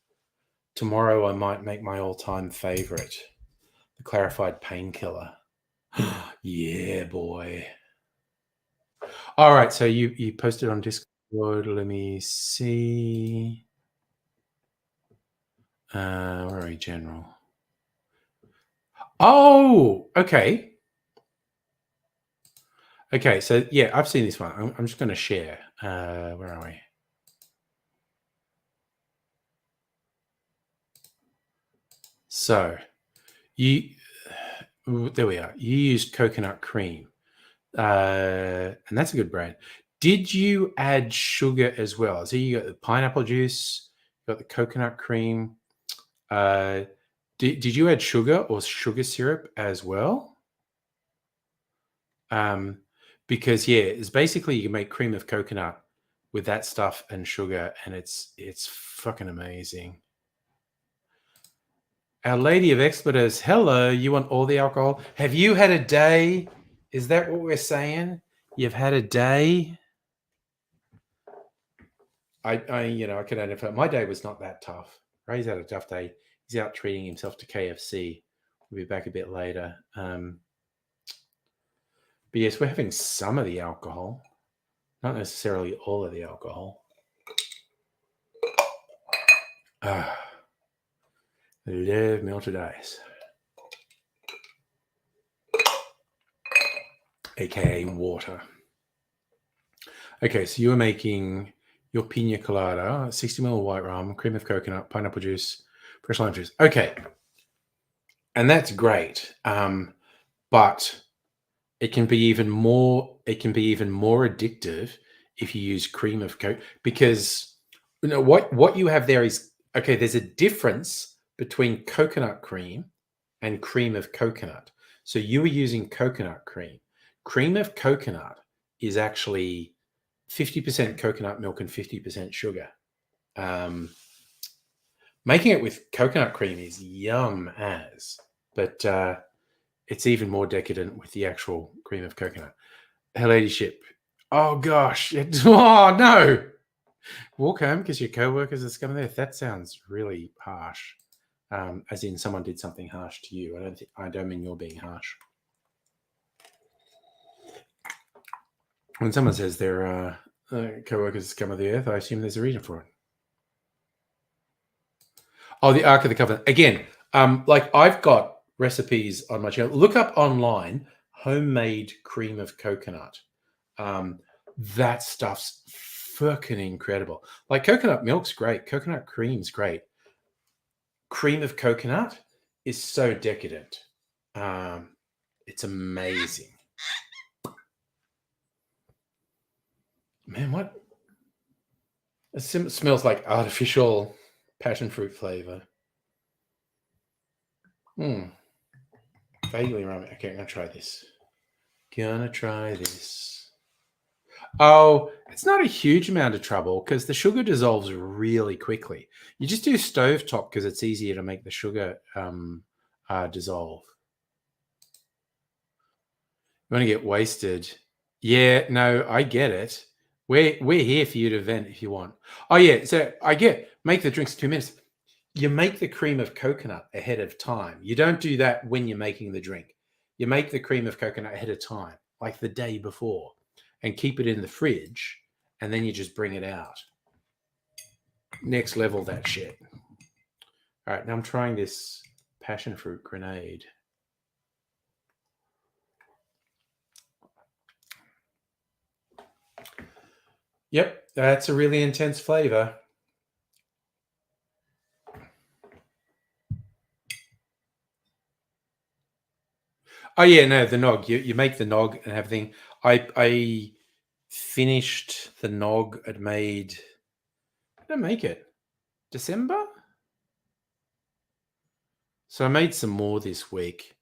Speaker 1: Tomorrow I might make my all-time favorite, the clarified painkiller. Yeah, boy. All right, so you posted on Discord. Let me see. Where are we, General? Oh, okay. Okay, so yeah, I've seen this one. I'm just going to share. Where are we? So there we are. You used coconut cream, and that's a good brand. Did you add sugar as well? So you got the pineapple juice, you got the coconut cream. Did you add sugar or sugar syrup as well? Because yeah, it's basically you can make cream of coconut with that stuff and sugar, and it's fucking amazing. Our Lady of Expletives, hello. You want all the alcohol? Have you had a day? Is that what we're saying? You've had a day? I can identify. My day was not that tough. Ray's had a tough day. He's out treating himself to KFC. We'll be back a bit later. But yes, we're having some of the alcohol, not necessarily all of the alcohol. Love melted ice, aka water. Okay, so you were making your pina colada, 60 ml white rum, cream of coconut, pineapple juice, fresh lime juice. Okay, and that's great. But it can be even more. It can be even more addictive if you use cream of coconut, because what you have there is okay. There's a difference between coconut cream and cream of coconut. So you were using coconut cream. Cream of coconut is actually 50% coconut milk and 50% sugar. Making it with coconut cream is yum as, but it's even more decadent with the actual cream of coconut. Her ladyship. Oh gosh. Oh no. Walk home because your co-workers are scum of earth. That sounds really harsh. As in someone did something harsh to you. I don't mean you're being harsh. When someone says their co-workers scum of the earth, I assume there's a reason for it. Oh, the Ark of the Covenant. Again, like I've got recipes on my channel. Look up online, homemade cream of coconut. That stuff's fucking incredible. Like coconut milk's great. Coconut cream's great. Cream of coconut is so decadent. It's amazing. Man, what? It smells like artificial passion fruit flavor. Vaguely remind me. Okay, I'm gonna try this. Oh, it's not a huge amount of trouble because the sugar dissolves really quickly. You just do stovetop because it's easier to make the sugar dissolve. You want to get wasted? Yeah, no, I get it. We're here for you to vent if you want. Oh yeah, so I get make the drinks 2 minutes. You make the cream of coconut ahead of time. You don't do that when you're making the drink. You make the cream of coconut ahead of time, like the day before, and keep it in the fridge, and then you just bring it out. Next level that shit. All right, now I'm trying this passion fruit grenade. Yep, that's a really intense flavor. Oh yeah, no, the nog. You make the nog and everything. I finished the nog. It made. Did I make it? December. So I made some more this week.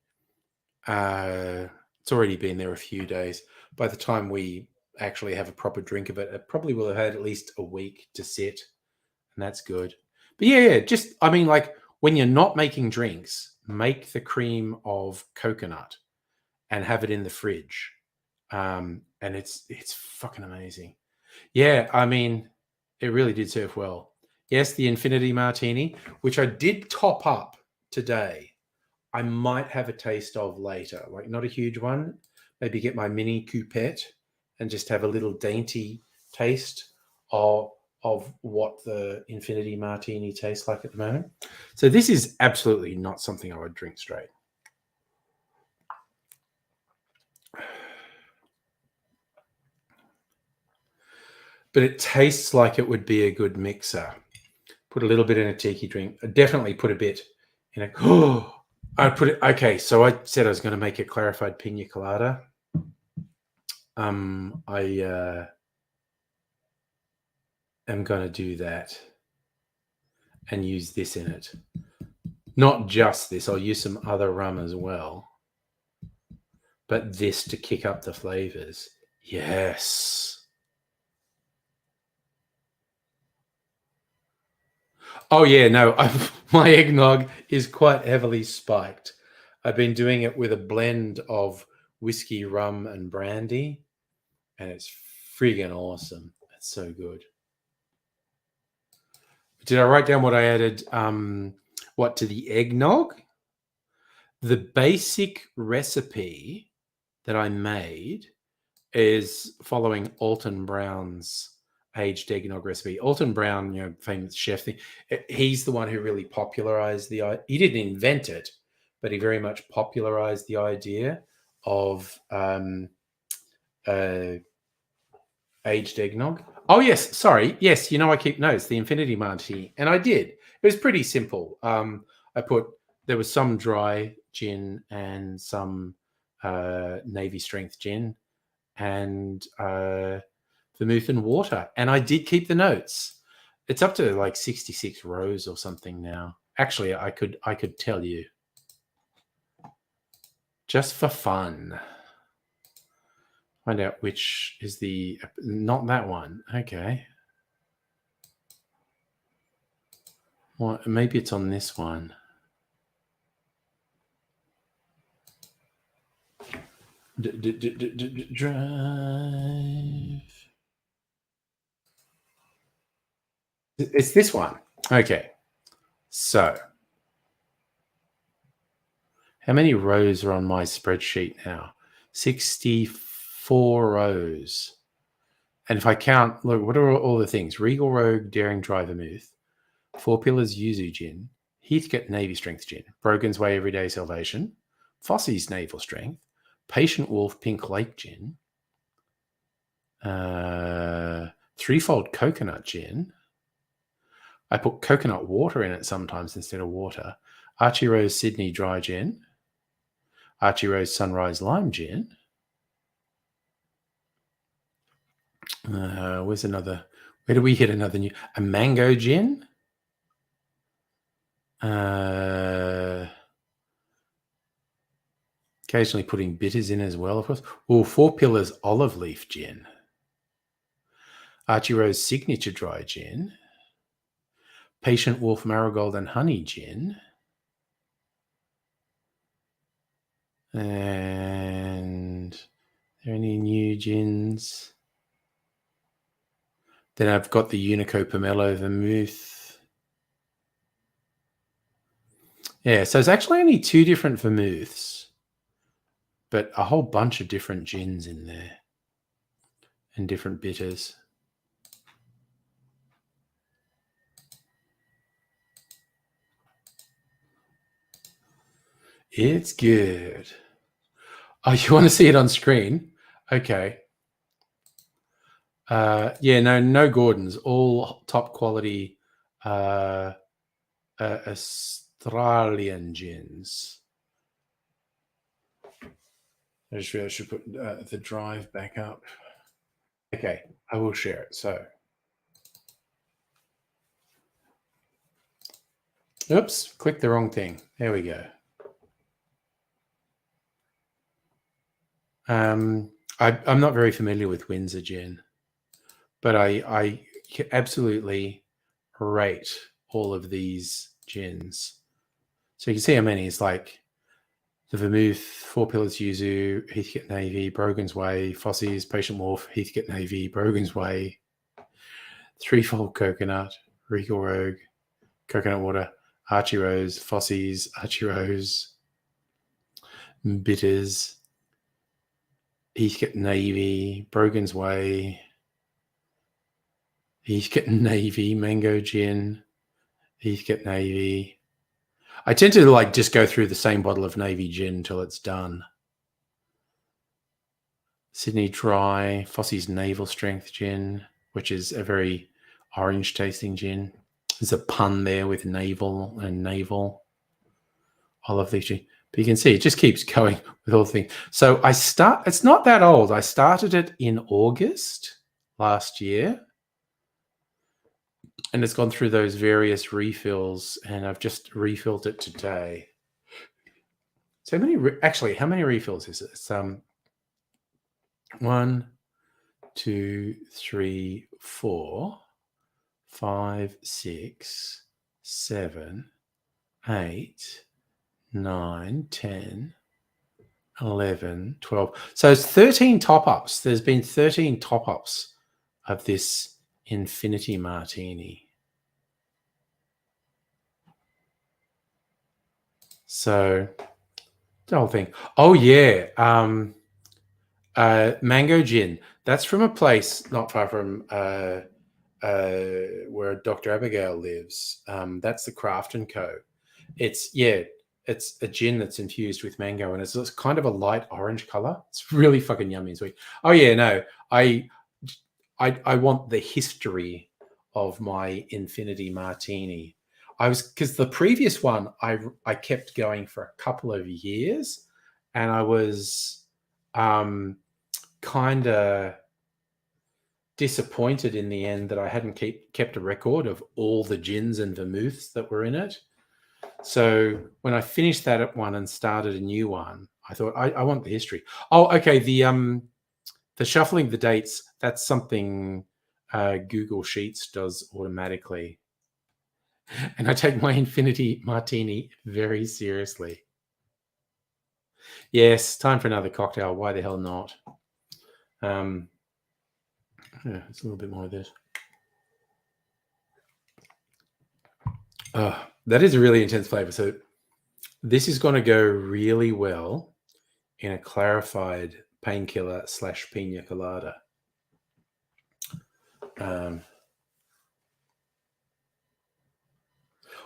Speaker 1: It's already been there a few days. By the time we actually have a proper drink of it, it probably will have had at least a week to sit, and that's good. But yeah, just I mean, like when you're not making drinks, make the cream of coconut and have it in the fridge, and it's fucking amazing. Yeah, I mean, it really did serve well. Yes, the Infinity Martini, which I did top up today. I might have a taste of later, like not a huge one. Maybe get my mini coupette and just have a little dainty taste of what the Infinity Martini tastes like at the moment. So this is absolutely not something I would drink straight. But it tastes like it would be a good mixer. Put a little bit in a tiki drink. I definitely put a bit in a. Oh, I put it. Okay, so I said I was going to make a clarified pina colada. I am going to do that and use this in it. Not just this. I'll use some other rum as well. But this to kick up the flavors. Yes. Oh yeah, no. My eggnog is quite heavily spiked. I've been doing it with a blend of whiskey, rum, and brandy, and it's friggin' awesome. It's so good. Did I write down what I added? What to the eggnog? The basic recipe that I made is following Alton Brown's aged eggnog recipe. Alton Brown, famous chef thing. He's the one who really popularized he didn't invent it, but he very much popularized the idea of aged eggnog. Oh yes, sorry. Yes, I keep notes. The Infinity Martini, and I did. It was pretty simple. There was some dry gin and some Navy strength gin and vermouth and water, and I did keep the notes. It's up to like 66 rows or something now. Actually, I could tell you just for fun. Find out which is not that one. Okay. Well, maybe it's on this one. Drive. It's this one. Okay. So, how many rows are on my spreadsheet now? 64 rows. And if I count, look, what are all the things? Regal Rogue, Daring Dry Vermouth, Four Pillars Yuzu Gin, Heathcote Navy Strength Gin, Brogan's Way Everyday Salvation, Fossey's Naval Strength, Patient Wolf Pink Lake Gin, Threefold Coconut Gin. I put coconut water in it sometimes instead of water. Archie Rose Sydney Dry Gin, Archie Rose Sunrise Lime Gin. Where's another? Where do we hit another new? A mango gin. Occasionally putting bitters in as well, of course. Oh, Four Pillars Olive Leaf Gin. Archie Rose Signature Dry Gin. Patient Wolf Marigold and Honey Gin. And are there any new gins? Then I've got the Unico Pomelo Vermouth. Yeah, so it's actually only 2 different vermouths, but a whole bunch of different gins in there and different bitters. It's good. Oh, you want to see it on screen? Okay. No Gordons, all top quality Australian gins. I just realized I should put the drive back up. Okay, I will share it. So, oops, click the wrong thing. There we go. I'm not very familiar with Windsor gin, but I absolutely rate all of these gins. So you can see how many. It's like the Vermouth, Four Pillars Yuzu, Heathcote Navy, Brogan's Way, Fossey's, Patient Wolf, Heathcote Navy, Brogan's Way, Threefold Coconut, Regal Rogue, Coconut Water, Archie Rose, Fossey's, Archie Rose, Bitters, Heathcote Navy, Brogan's Way, Heathcote Navy, Mango Gin, Heathcote Navy. I tend to like just go through the same bottle of Navy gin until it's done. Sydney Dry, Fossey's Naval Strength Gin, which is a very orange tasting gin. There's a pun there with naval and naval. I love these gin. But you can see it just keeps going with all the things. So it's not that old. I started it in August last year. And it's gone through those various refills, and I've just refilled it today. So how many refills is it? It's 1, 2, 3, 4, 5, 6, 7, 8, 9, 10, 11, 12. So it's 13 top-ups. There's been 13 top-ups of this Infinity Martini. So the whole thing. Oh yeah, Mango Gin. That's from a place not far from where Dr. Abigail lives. That's the Craft and Co. It's a gin that's infused with mango, and it's kind of a light orange color. It's really fucking yummy and sweet. Oh yeah, no, I want the history of my Infinity Martini. Because the previous one I kept going for a couple of years, and I was kind of disappointed in the end that I hadn't kept a record of all the gins and vermouths that were in it. So when I finished that one and started a new one, I thought I want the history. Oh, okay. The shuffling the dates, that's something Google Sheets does automatically. And I take my Infinity Martini very seriously. Yes, time for another cocktail. Why the hell not? It's a little bit more of this. That is a really intense flavor. So this is going to go really well in a clarified painkiller / pina colada.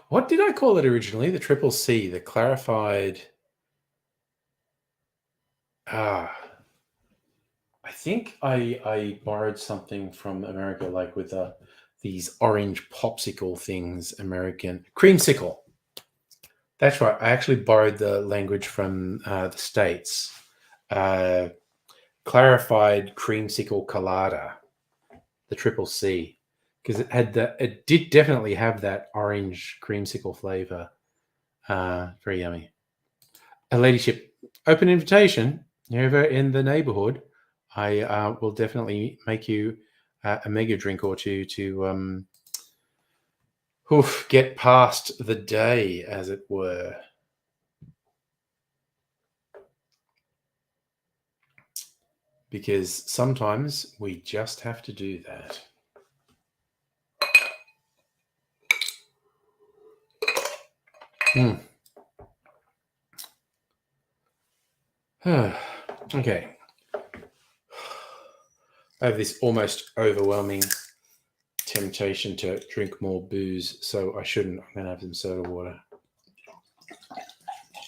Speaker 1: What did I call it originally? The Triple C, the clarified. I think I borrowed something from America, like with these orange popsicle things, American creamsicle. That's right. I actually borrowed the language from the States. Clarified creamsicle colada, the Triple C, because it did definitely have that orange creamsicle flavor. Very yummy. A ladyship, open invitation. You're ever in the neighborhood, I will definitely make you a mega drink or two to get past the day, as it were. Because sometimes we just have to do that. Okay. I have this almost overwhelming temptation to drink more booze, so I shouldn't. I'm going to have some soda water.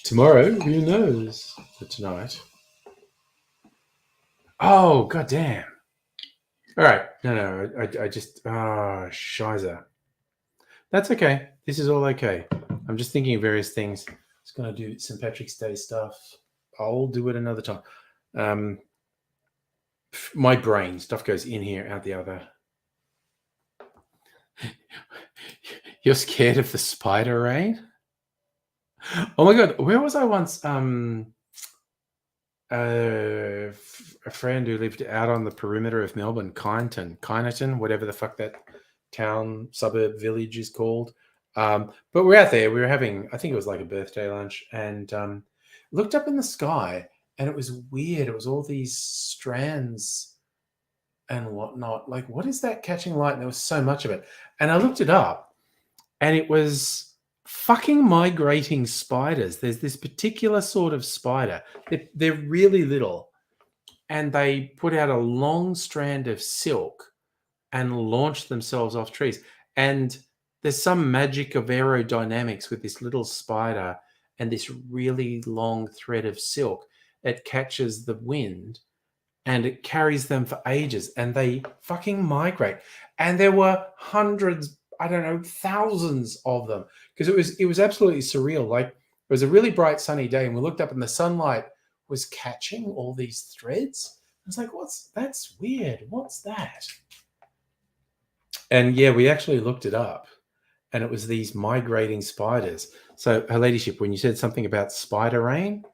Speaker 1: Tomorrow, who knows? For tonight. Oh, goddamn. All right. No. I just shiza. That's okay. This is all okay. I'm just thinking of various things. I was going to do St. Patrick's Day stuff. I'll do it another time. My brain stuff goes in here, out the other. You're scared of the spider rain? Oh my god, where was I once? A friend who lived out on the perimeter of Melbourne, Kyneton, whatever the fuck that town, suburb, village is called. But we're out there. We were having, I think it was like a birthday lunch, and looked up in the sky, and it was weird. It was all these strands and whatnot. Like, what is that catching light? And there was so much of it. And I looked it up, and it was fucking migrating spiders. There's this particular sort of spider. They're really little, and they put out a long strand of silk and launch themselves off trees. And there's some magic of aerodynamics with this little spider and this really long thread of silk. It catches the wind and it carries them for ages, and they fucking migrate. And there were hundreds, I don't know, thousands of them, because it was absolutely surreal. Like, it was a really bright sunny day, and we looked up and the sunlight was catching all these threads. I was like, that's weird. What's that? And yeah, we actually looked it up, and it was these migrating spiders. So, Her Ladyship, when you said something about spider rain,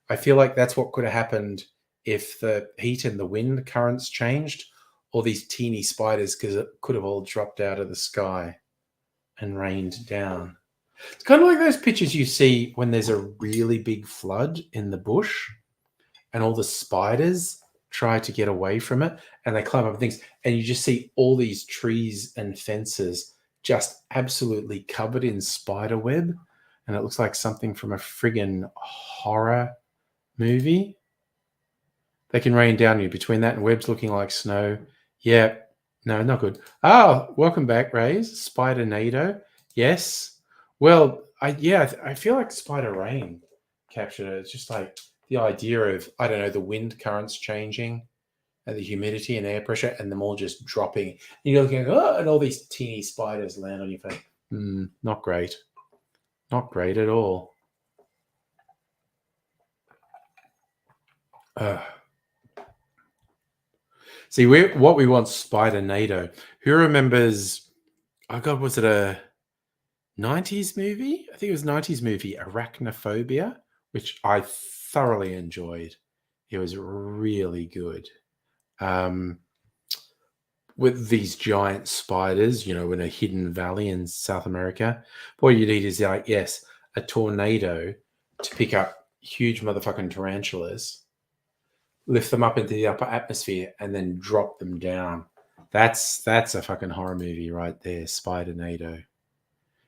Speaker 1: I feel like that's what could have happened if the heat and the wind currents changed. All these teeny spiders, because it could have all dropped out of the sky and rained down. It's kind of like those pictures you see when there's a really big flood in the bush and all the spiders try to get away from it and they climb up things, and you just see all these trees and fences just absolutely covered in spider web, and it looks like something from a friggin' horror movie. They can rain down you between that and webs looking like snow. Yeah, no, not good. Oh, welcome back, Rays. Spider-nado. Yes. Well, I feel like spider rain captured it. It's just like the idea of, I don't know, the wind currents changing and the humidity and air pressure and them all just dropping. And you're looking, oh, and all these teeny spiders land on your face. Not great. Not great at all. See, what we want Spider-nado. Who remembers, oh God, was it a 90s movie? I think it was a 90s movie, Arachnophobia, which I thoroughly enjoyed. It was really good. With these giant spiders, you know, in a hidden valley in South America. What you need is, like, yes, a tornado to pick up huge motherfucking tarantulas, lift them up into the upper atmosphere, and then drop them down. That's a fucking horror movie right there, Spider-nado.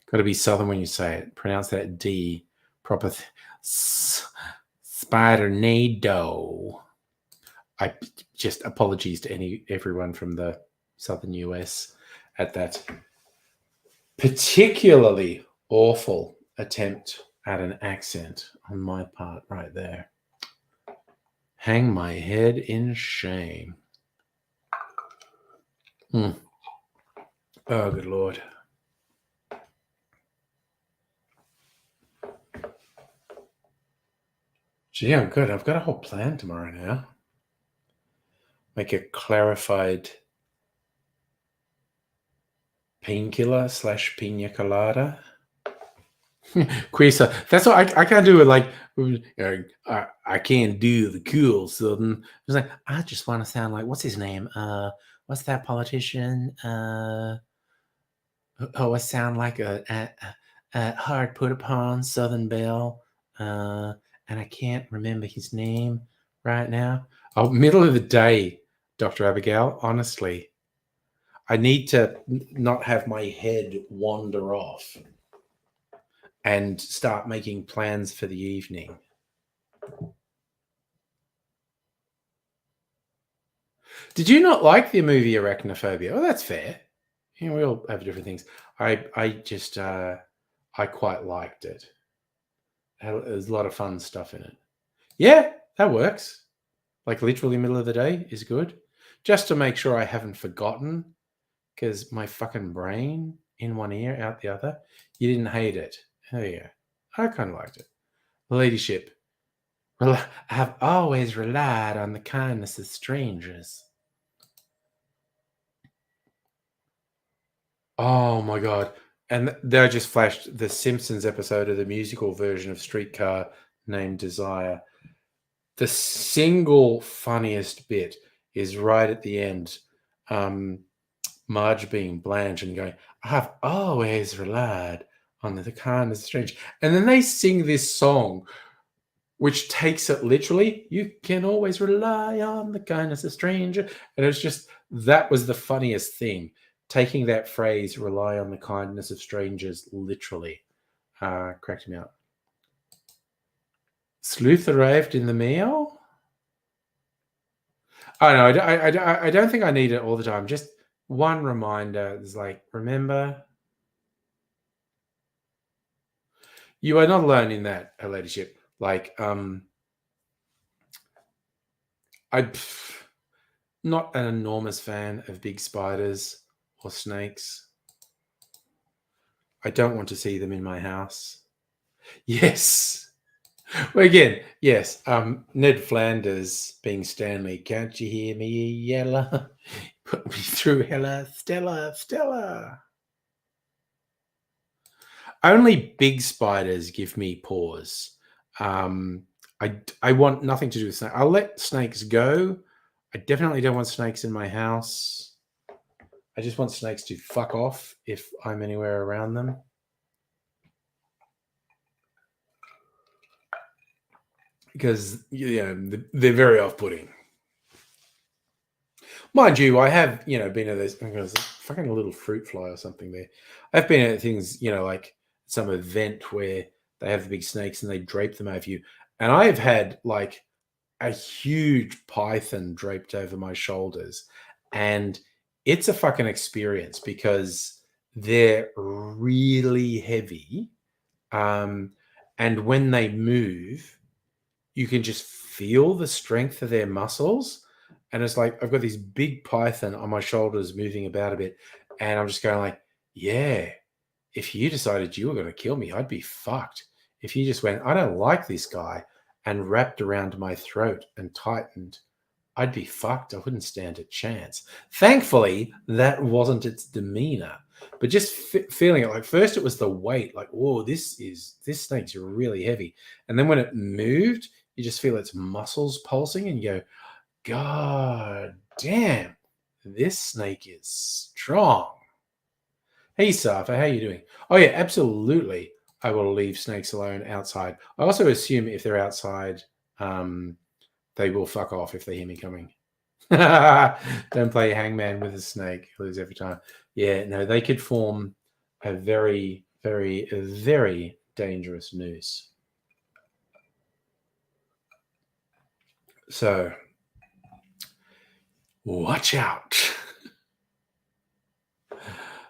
Speaker 1: Got to be Southern when you say it. Pronounce that D proper. Spider-nado. I just apologies to everyone from the Southern US at that particularly awful attempt at an accent on my part right there. Hang my head in shame. Oh, good Lord. Gee, I'm good. I've got a whole plan tomorrow now. Make a clarified painkiller / pina colada. Quisa. That's what I can't do it. Like, I can't do the cool Southern. It's like, I just want to sound like, what's his name? What's that politician? I sound like a hard put upon Southern belle. And I can't remember his name right now. Oh, middle of the day, Dr. Abigail, honestly. I need to not have my head wander off and start making plans for the evening. Did you not like the movie Arachnophobia? Well, that's fair. You know, we all have different things. I just I quite liked it. There's a lot of fun stuff in it. Yeah, that works. Like, literally middle of the day is good. just to make sure I haven't forgotten, because my fucking brain in one ear, out the other. You didn't hate it. Oh, yeah. I kind of liked it. Ladyship. I have always relied on the kindness of strangers. Oh my god. And they just flashed the Simpsons episode of the musical version of Streetcar Named Desire. The single funniest bit is right at the end. Marge being Blanche and going, I have always relied on the kindness of strangers. And then they sing this song, which takes it literally. You can always rely on the kindness of stranger. And it's just, that was the funniest thing. Taking that phrase, rely on the kindness of strangers, literally, cracked me up. Sleuth arrived in the mail? Oh, no, I don't think I need it all the time. Just one reminder is like, remember, you are not alone in that, Her Ladyship. Like, I'm not an enormous fan of big spiders or snakes. I don't want to see them in my house. Yes. Well, again, yes. Ned Flanders being Stanley. Can't you hear me, Yella? Put me through hella, Stella. Only big spiders give me pause. I want nothing to do with snakes. I'll let snakes go. I definitely don't want snakes in my house. I just want snakes to fuck off if I'm anywhere around them. Because, they're very off-putting. Mind you, I have, been at this, there's a fucking little fruit fly or something there. I've been at things, like some event where they have the big snakes and they drape them over you. And I've had like a huge python draped over my shoulders. And it's a fucking experience because they're really heavy. And when they move, you can just feel the strength of their muscles. And it's like, I've got this big python on my shoulders moving about a bit. And I'm just going like, yeah, if you decided you were going to kill me, I'd be fucked. If you just went, I don't like this guy, and wrapped around my throat and tightened, I'd be fucked. I wouldn't stand a chance. Thankfully, that wasn't its demeanor. But just feeling it, like first it was the weight, like, whoa, this snake's really heavy. And then when it moved, you just feel its muscles pulsing and you go, God damn, this snake is strong. Hey, Safa, how you doing? Oh, yeah, absolutely. I will leave snakes alone outside. I also assume if they're outside, they will fuck off if they hear me coming. Don't play hangman with a snake. You lose every time. Yeah, no, they could form a very, very, very dangerous noose. So, watch out.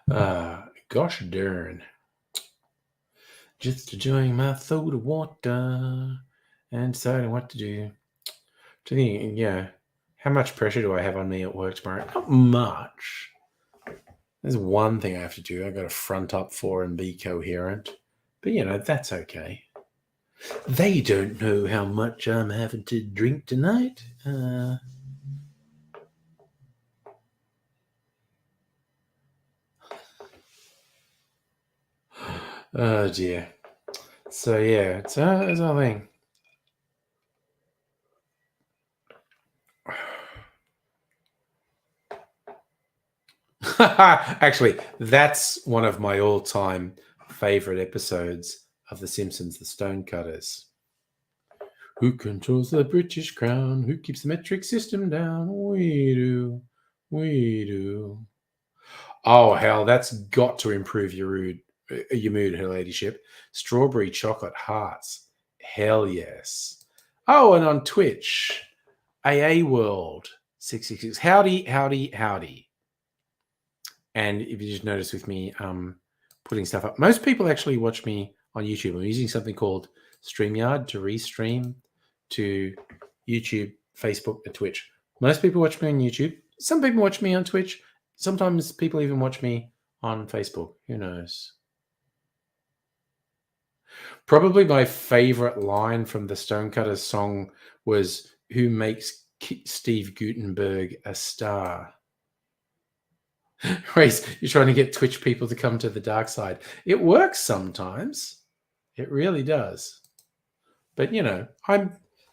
Speaker 1: Gosh darn. Just enjoying my soda water and deciding what to do. How much pressure do I have on me at work tomorrow? Not much. There's one thing I have to do. I've got to front up for and be coherent. But, that's okay. They don't know how much I'm having to drink tonight. Oh, dear. So, yeah, it's our thing. Actually, that's one of my all-time favorite episodes of The Simpsons, The Stonecutters. Who controls the British crown? Who keeps the metric system down? We do. We do. Oh, hell, that's got to improve your mood, Her Ladyship. Strawberry chocolate hearts. Hell yes. Oh, and on Twitch, AA World 666. Howdy. And if you just notice with me putting stuff up, most people actually watch me on YouTube. I'm using something called StreamYard to restream to YouTube, Facebook, and Twitch. Most people watch me on YouTube. Some people watch me on Twitch. Sometimes people even watch me on Facebook. Who knows? Probably my favorite line from the Stonecutters song was, "Who makes Steve Gutenberg a star?" Right, you're trying to get Twitch people to come to the dark side. It works sometimes. It really does. But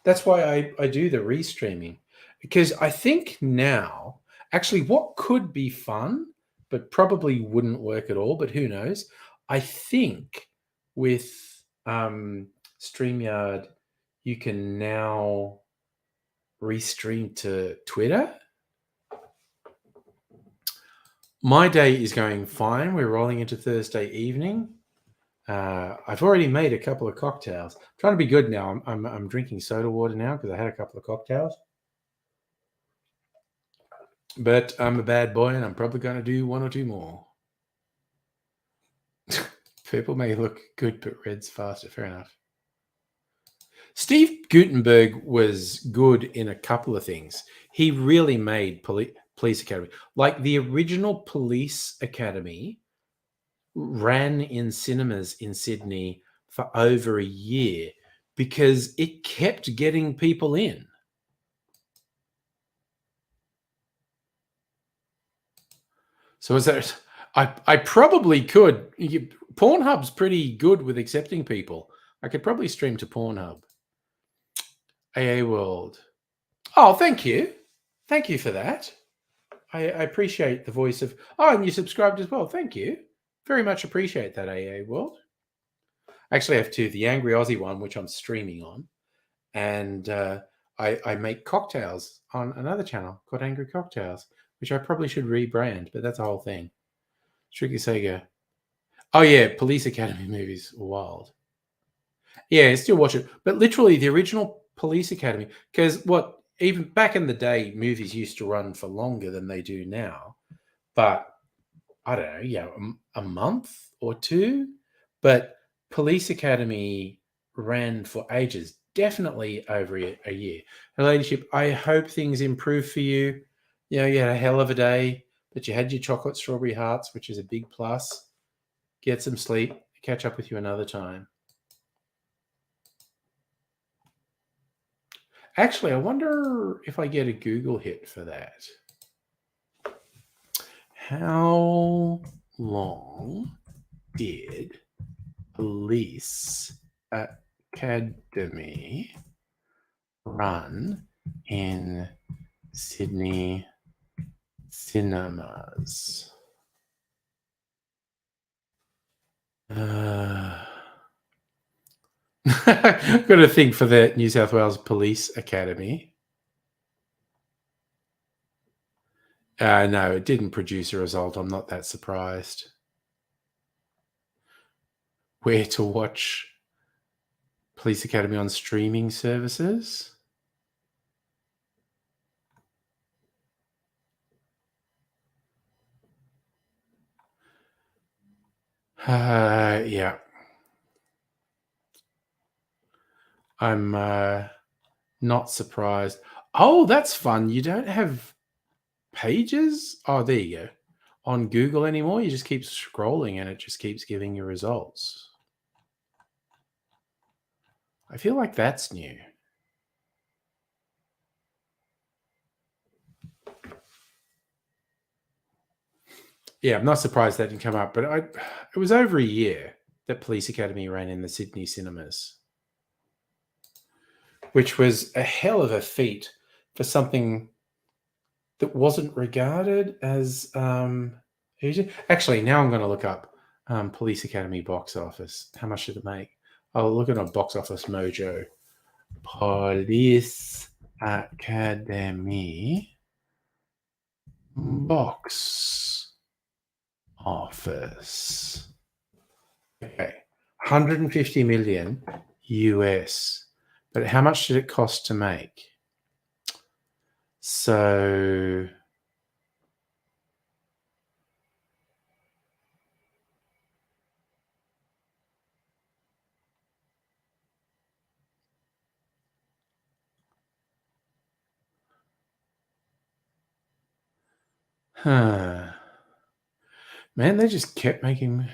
Speaker 1: that's why I do the restreaming, because I think now actually what could be fun, but probably wouldn't work at all. But who knows? I think with StreamYard, you can now restream to Twitter. My day is going fine. We're rolling into Thursday evening. I've already made a couple of cocktails. I'm trying to be good now. I'm drinking soda water now because I had a couple of cocktails. But I'm a bad boy and I'm probably going to do one or two more. Purple may look good, but red's faster. Fair enough. Steve Gutenberg was good in a couple of things. He really made Police Academy. Like the original Police Academy ran in cinemas in Sydney for over a year because it kept getting people in. So is that I probably could. Pornhub's pretty good with accepting people. I could probably stream to Pornhub. AA World. Oh, thank you. Thank you for that. I appreciate the voice of. Oh, and you subscribed as well. Thank you. Very much appreciate that, AA World. I actually have two. The Angry Aussie one, which I'm streaming on, and I make cocktails on another channel called Angry Cocktails, which I probably should rebrand, but that's a whole thing. Tricky Sega. Oh yeah, Police Academy movies are wild. Yeah, still watch it. But literally the original Police Academy, because even back in the day, movies used to run for longer than they do now. But I don't know, a month or two. But Police Academy ran for ages, definitely over a year. And ladyship, I hope things improve for you. You had a hell of a day, but you had your chocolate strawberry hearts, which is a big plus. Get some sleep. Catch up with you another time. Actually, I wonder if I get a Google hit for that. How long did Police Academy run in Sydney cinemas? I've got to think for the New South Wales Police Academy. No, it didn't produce a result. I'm not that surprised. Where to watch Police Academy on streaming services? Yeah. I'm not surprised. Oh, that's fun. You don't have pages? Oh, there you go. On Google anymore? You just keep scrolling and it just keeps giving you results. I feel like that's new. Yeah, I'm not surprised that didn't come up, but it was over a year that Police Academy ran in the Sydney cinemas, which was a hell of a feat for something that wasn't regarded as easy. Actually, now I'm going to look up Police Academy box office. How much did it make? I'll look at a box office mojo. Police Academy box office. Okay, 150 million US. But how much did it cost to make? So Man, they just kept making.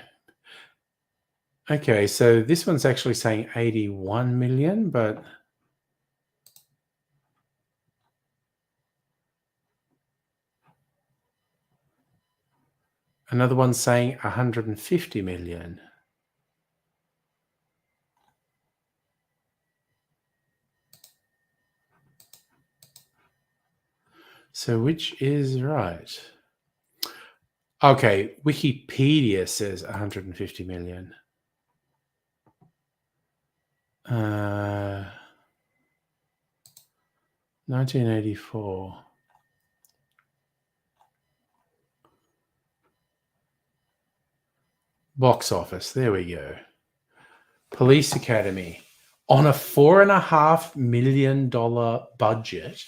Speaker 1: Okay, so this one's actually saying 81 million, but another one's saying 150 million. So which is right? Okay, Wikipedia says 150 million. 1984. Box office. There we go. Police Academy. On a $4.5 million budget,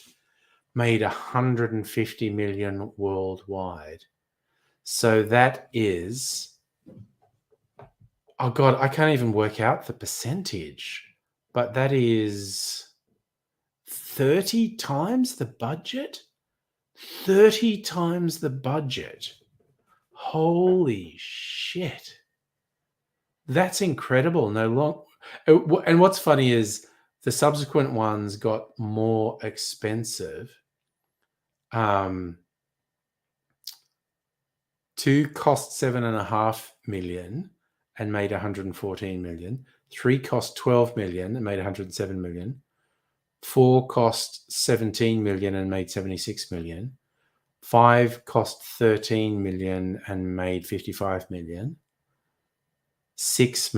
Speaker 1: made 150 million worldwide. So that is, oh God, I can't even work out the percentage, but that is 30 times the budget? 30 times the budget. Holy shit. That's incredible. No long. And what's funny is the subsequent ones got more expensive. 2 cost 7.5 million and made 114 million. 3 cost 12 million and made 107 million. 4 cost 17 million and made 76 million. 5 cost 13 million and made 55 million. 6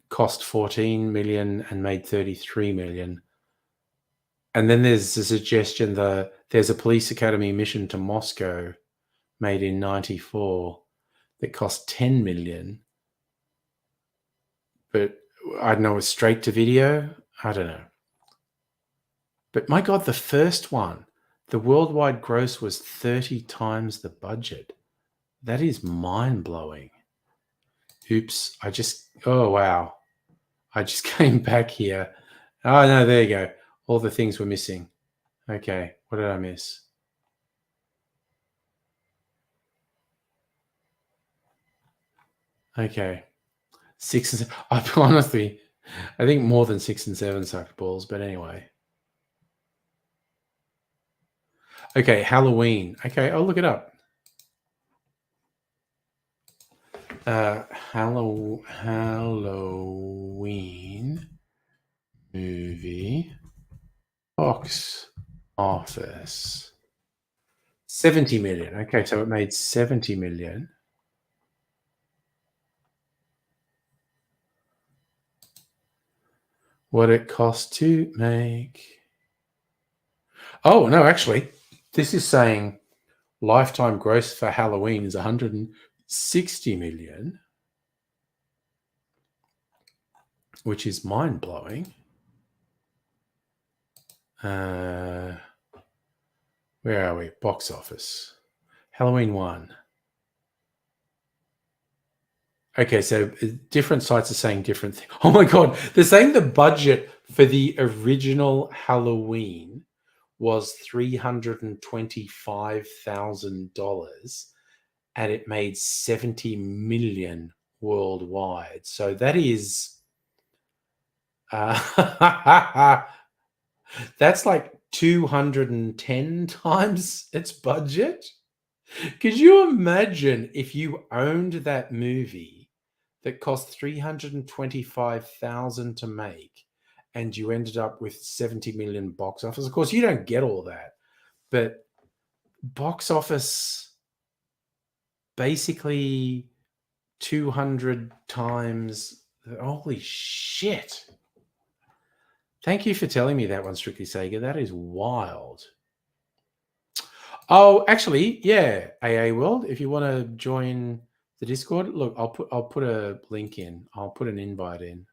Speaker 1: cost 14 million and made 33 million. And then there's a suggestion that there's a police academy mission to Moscow made in 94 that cost 10 million. But I don't know, it's straight to video. I don't know. But my God, the first one, the worldwide gross was 30 times the budget. That is mind-blowing. Oops, oh, wow. I just came back here. Oh, no, there you go. All the things were missing. Okay, what did I miss? Okay. 6 and 7. Honestly, I think more than 6 and 7 sucked balls, but anyway. Okay, Halloween. Okay, I'll look it up. Halloween movie box office. 70 million. Okay, so it made 70 million. What it cost to make. Oh, no, actually, this is saying lifetime gross for Halloween is 160 million, which is mind-blowing. Where are we? Box office. Halloween 1. Okay, so different sites are saying different things. Oh my God, they're saying the budget for the original Halloween was $325,000 and it made 70 million worldwide. So that is, that's like 210 times its budget. Could you imagine if you owned that movie that cost 325,000 to make and you ended up with 70 million box office? Of course, you don't get all that, but box office basically 200 times. Holy shit. Thank you for telling me that one, Strictly Sega. That is wild. Oh, actually, yeah, AA World, if you want to join the Discord, look, I'll put a link in. I'll put an invite in.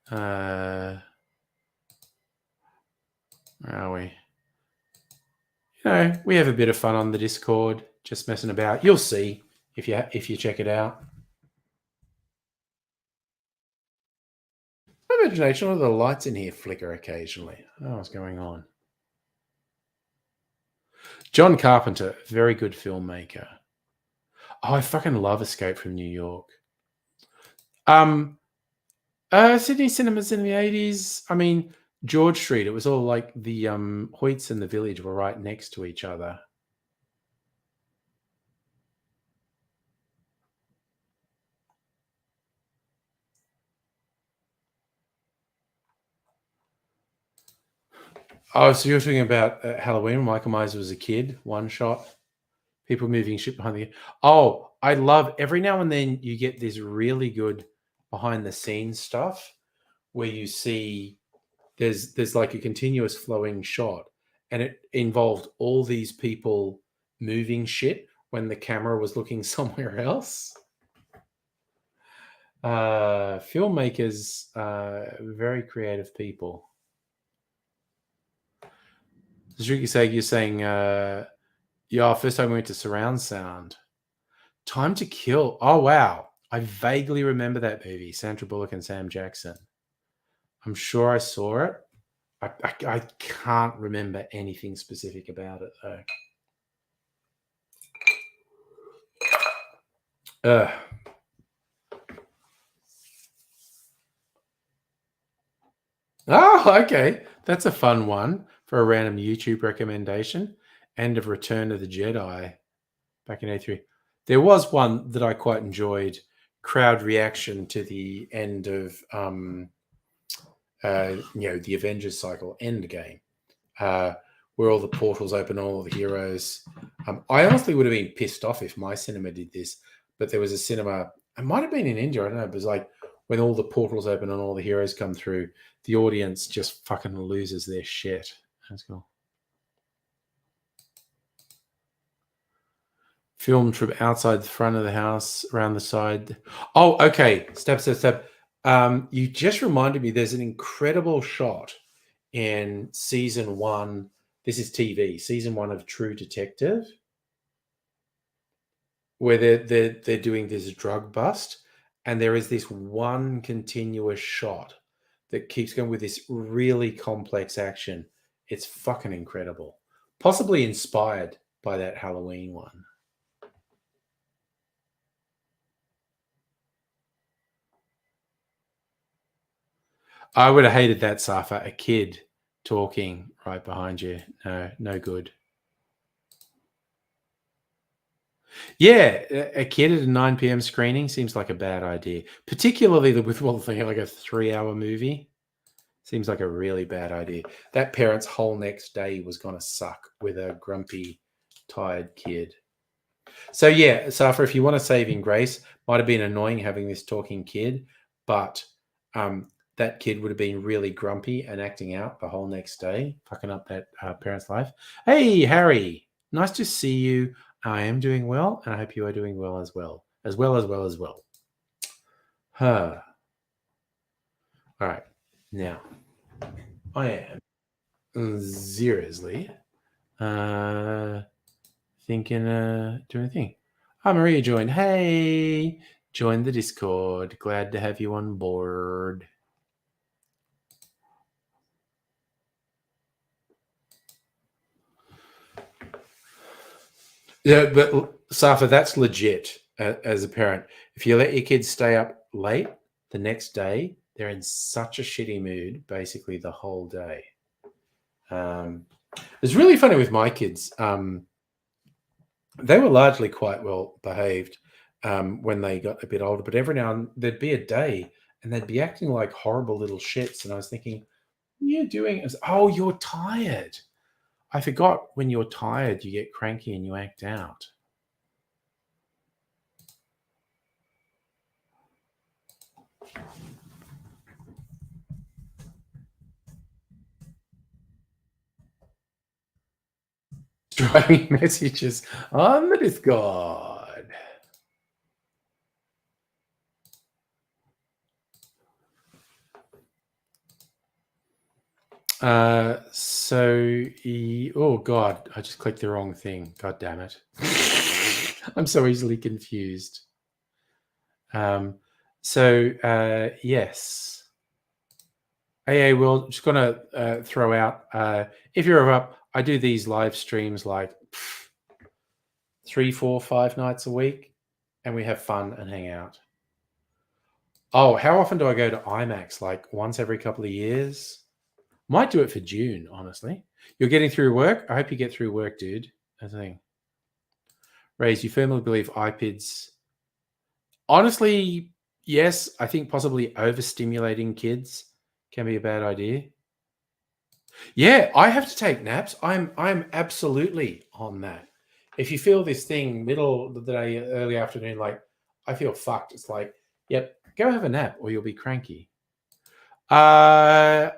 Speaker 1: Where are we? You know, we have a bit of fun on the Discord, just messing about. You'll see if you check it out. Imagination, all the lights in here flicker occasionally. Oh, what's going on? John Carpenter, very good filmmaker. Oh, I fucking love Escape from New York. Sydney cinemas in the 80s. I mean, George Street, it was all like the Hoyts and the Village were right next to each other. Oh, so you're talking about Halloween when Michael Myers was a kid, one shot, people moving shit behind the. Oh, I love every now and then you get this really good behind the scenes stuff where you see there's like a continuous flowing shot and it involved all these people moving shit when the camera was looking somewhere else. Filmmakers, very creative people. You're saying, yeah, first time we went to surround sound. Time to Kill. Oh, wow. I vaguely remember that movie, Sandra Bullock and Sam Jackson. I'm sure I saw it. I can't remember anything specific about it, though. Oh, okay. That's a fun one for a random YouTube recommendation. End of Return of the Jedi back in 83. There was one that I quite enjoyed, crowd reaction to the end of the Avengers cycle Endgame, where all the portals open, all the heroes. I honestly would have been pissed off if my cinema did this, but there was a cinema, it might have been in India, I don't know, it was like when all the portals open and all the heroes come through, the audience just fucking loses their shit. That's cool. Filmed from outside the front of the house, around the side. Oh, okay. Step. You just reminded me there's an incredible shot in season 1. This is TV, season 1 of True Detective, where they're doing this drug bust, and there is this one continuous shot that keeps going with this really complex action. It's fucking incredible. Possibly inspired by that Halloween one. I would have hated that, Safa. A kid talking right behind you. No good. Yeah, a kid at a 9 p.m. screening seems like a bad idea, particularly with one thing like a 3-hour movie. Seems like a really bad idea. That parent's whole next day was going to suck with a grumpy, tired kid. So yeah, Safa, if you want a saving grace, might have been annoying having this talking kid, but that kid would have been really grumpy and acting out the whole next day, fucking up that parent's life. Hey, Harry, nice to see you. I am doing well, and I hope you are doing well as well. Huh. All right. Now, I am seriously thinking, doing a thing. Hi, Maria joined. Hey, join the Discord. Glad to have you on board. Yeah, but Safa, that's legit as a parent. If you let your kids stay up late the next day, they're in such a shitty mood basically the whole day. It's really funny with my kids. They were largely quite well behaved when they got a bit older, but every now and then there'd be a day and they'd be acting like horrible little shits. And I was thinking, what are you doing? Was, oh, you're tired. I forgot when you're tired, you get cranky and you act out. Driving messages on the Discord. Oh God, I just clicked the wrong thing. God damn it. I'm so easily confused. Yes. Well, just gonna throw out, if you're up, I do these live streams like 3, 4, 5 nights a week, and we have fun and hang out. Oh, how often do I go to IMAX? Like once every couple of years? Might do it for June, honestly. You're getting through work? I hope you get through work, dude. I think. Raise, you firmly believe iPads. Honestly, yes, I think possibly overstimulating kids can be a bad idea. Yeah, I have to take naps. I'm absolutely on that. If you feel this thing middle of the day, early afternoon, like I feel fucked, it's like, yep, go have a nap or you'll be cranky. I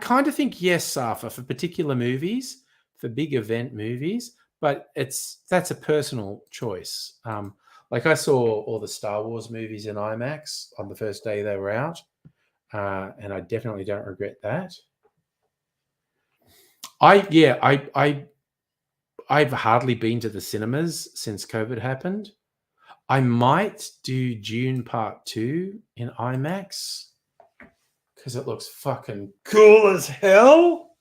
Speaker 1: kind of think yes, Safa, for particular movies, for big event movies, but that's a personal choice. Like I saw all the Star Wars movies in IMAX on the first day they were out, and I definitely don't regret that. I've hardly been to the cinemas since COVID happened. I might do June Part 2 in IMAX because it looks fucking cool as hell.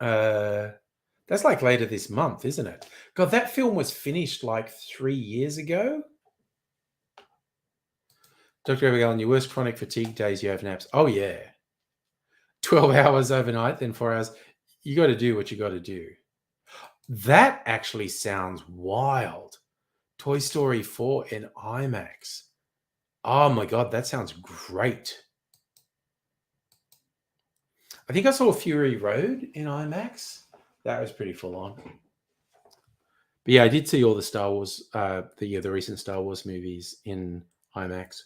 Speaker 1: That's like later this month, isn't it? God, that film was finished like 3 years ago. Dr. Abigail, on your worst chronic fatigue days, you have naps. Oh, yeah. 12 hours overnight, then 4 hours. You got to do what you got to do. That actually sounds wild. Toy Story 4 in IMAX. Oh my God, that sounds great. I think I saw Fury Road in IMAX. That was pretty full on. But yeah, I did see all the Star Wars, the recent Star Wars movies in IMAX.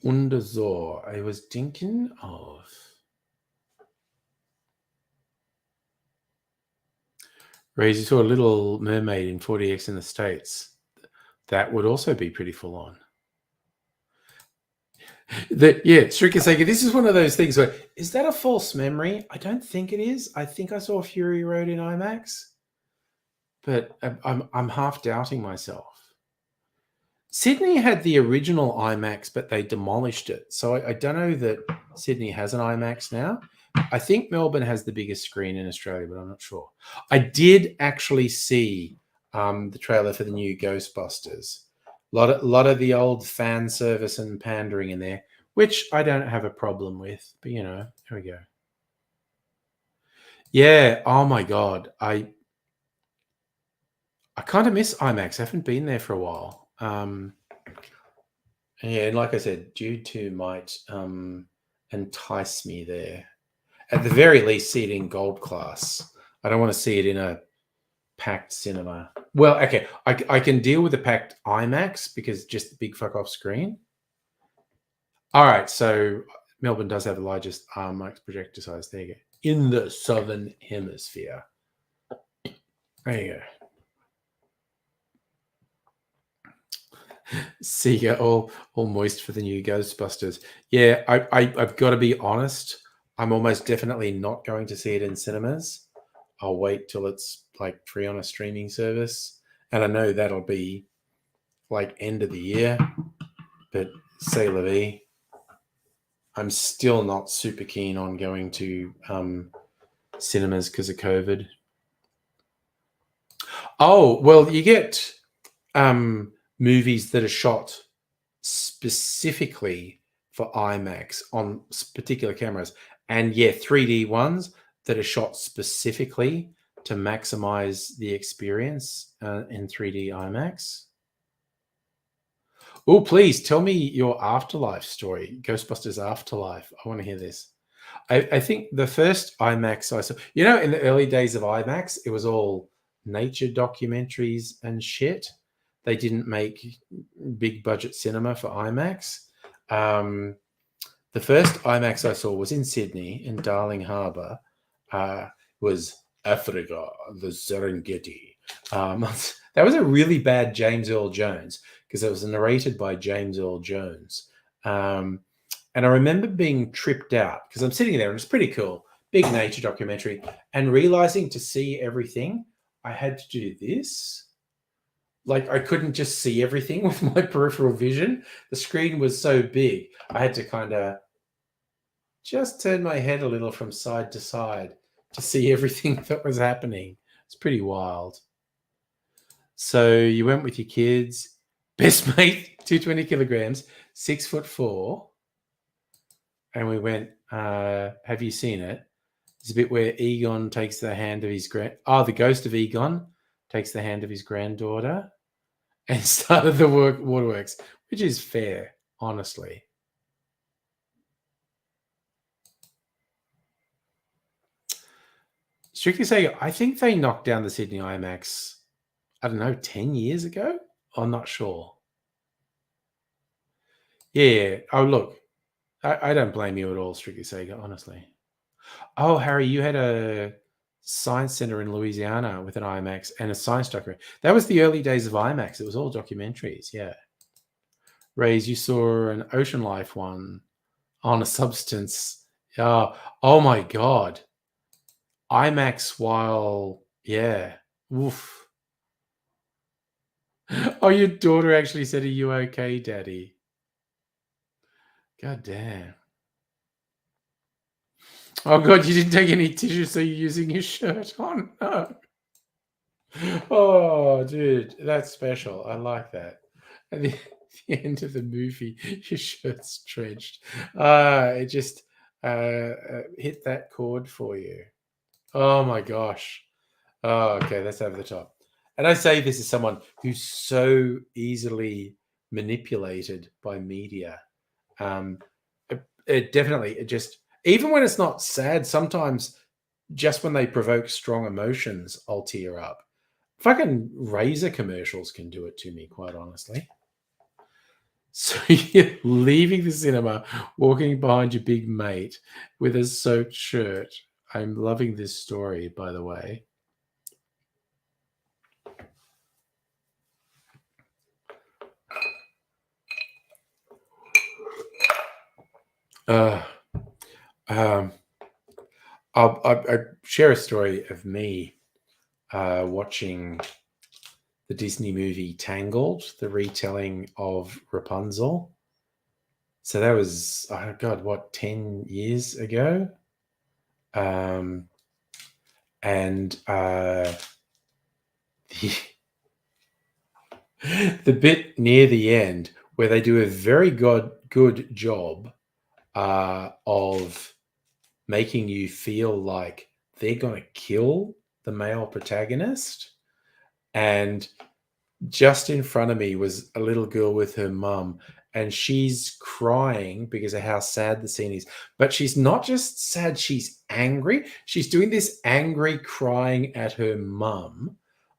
Speaker 1: Wunderzor. I was thinking of. Raise, you saw a Little Mermaid in 40X in the States. That would also be pretty full on. Strikaseka, this is one of those things where, is that a false memory? I don't think it is. I think I saw Fury Road in IMAX, but I'm half doubting myself. Sydney had the original IMAX, but they demolished it. So I don't know that Sydney has an IMAX now. I think Melbourne has the biggest screen in Australia, but I'm not sure. I did actually see the trailer for the new Ghostbusters. A lot of the old fan service and pandering in there, which I don't have a problem with. But, there we go. Yeah, oh my God. I kind of miss IMAX. I haven't been there for a while. Yeah, and like I said, Jude 2 might entice me there. At the very least, see it in gold class. I don't want to see it in a packed cinema. Well, okay, I can deal with the packed IMAX because just the big fuck off screen. All right, so Melbourne does have the largest IMAX projector size. There you go. In the Southern Hemisphere. There you go. Sega all moist for the new Ghostbusters. Yeah, I've got to be honest. I'm almost definitely not going to see it in cinemas. I'll wait till it's like free on a streaming service. And I know that'll be like end of the year. But say la vie. I'm still not super keen on going to cinemas because of COVID. Oh, well, you get movies that are shot specifically for IMAX on particular cameras. And yeah, 3D ones that are shot specifically to maximize the experience in 3D IMAX. Oh, please tell me your Afterlife story, Ghostbusters Afterlife. I want to hear this. I think the first IMAX I saw, in the early days of IMAX, it was all nature documentaries and shit. They didn't make big budget cinema for IMAX. The first IMAX I saw was in Sydney, in Darling Harbour. Was Africa, the Serengeti. That was a really bad James Earl Jones because it was narrated by James Earl Jones. And I remember being tripped out because I'm sitting there and it's pretty cool, big nature documentary, and realizing to see everything, I had to do this. like I couldn't just see everything with my peripheral vision. The screen was so big, I had to kind of just turn my head a little from side to side to see everything that was happening. It's pretty wild. So you went with your kids, best mate, 220 kilograms, 6'4", and we went. Have you seen it? It's a bit where Egon takes the hand of his the ghost of Egon takes the hand of his granddaughter and started the waterworks, which is fair, honestly. Strictly saying, I think they knocked down the Sydney IMAX, I don't know, 10 years ago? I'm not sure. Yeah. Oh, look, I don't blame you at all, Strictly Sega, honestly. Oh, Harry, you had a science center in Louisiana with an IMAX and a science documentary. That was the early days of IMAX. It was all documentaries, yeah. Rays, you saw an ocean life one on a substance. Oh my God. IMAX while, yeah. Oof. Oh, your daughter actually said, "Are you okay, Daddy?" God damn. Oh God, you didn't take any tissue, so you're using your shirt on. No. Oh, dude, that's special. I like that. At the end of the movie, your shirt's drenched. It just hit that chord for you. Oh my gosh. Oh, okay, that's over the top. And I say this as someone who's so easily manipulated by media. It definitely, it just, even when it's not sad, sometimes just when they provoke strong emotions, I'll tear up. Fucking razor commercials can do it to me, quite honestly. So you're leaving the cinema, walking behind your big mate with a soaked shirt. I'm loving this story, by the way. Um, I'll share a story of me watching the Disney movie Tangled, the retelling of Rapunzel. So that was, oh God, what, 10 years ago? And the bit near the end where they do a very good job of making you feel like they're going to kill the male protagonist. And just in front of me was a little girl with her mum, and she's crying because of how sad the scene is. But she's not just sad, she's angry. She's doing this angry crying at her mum.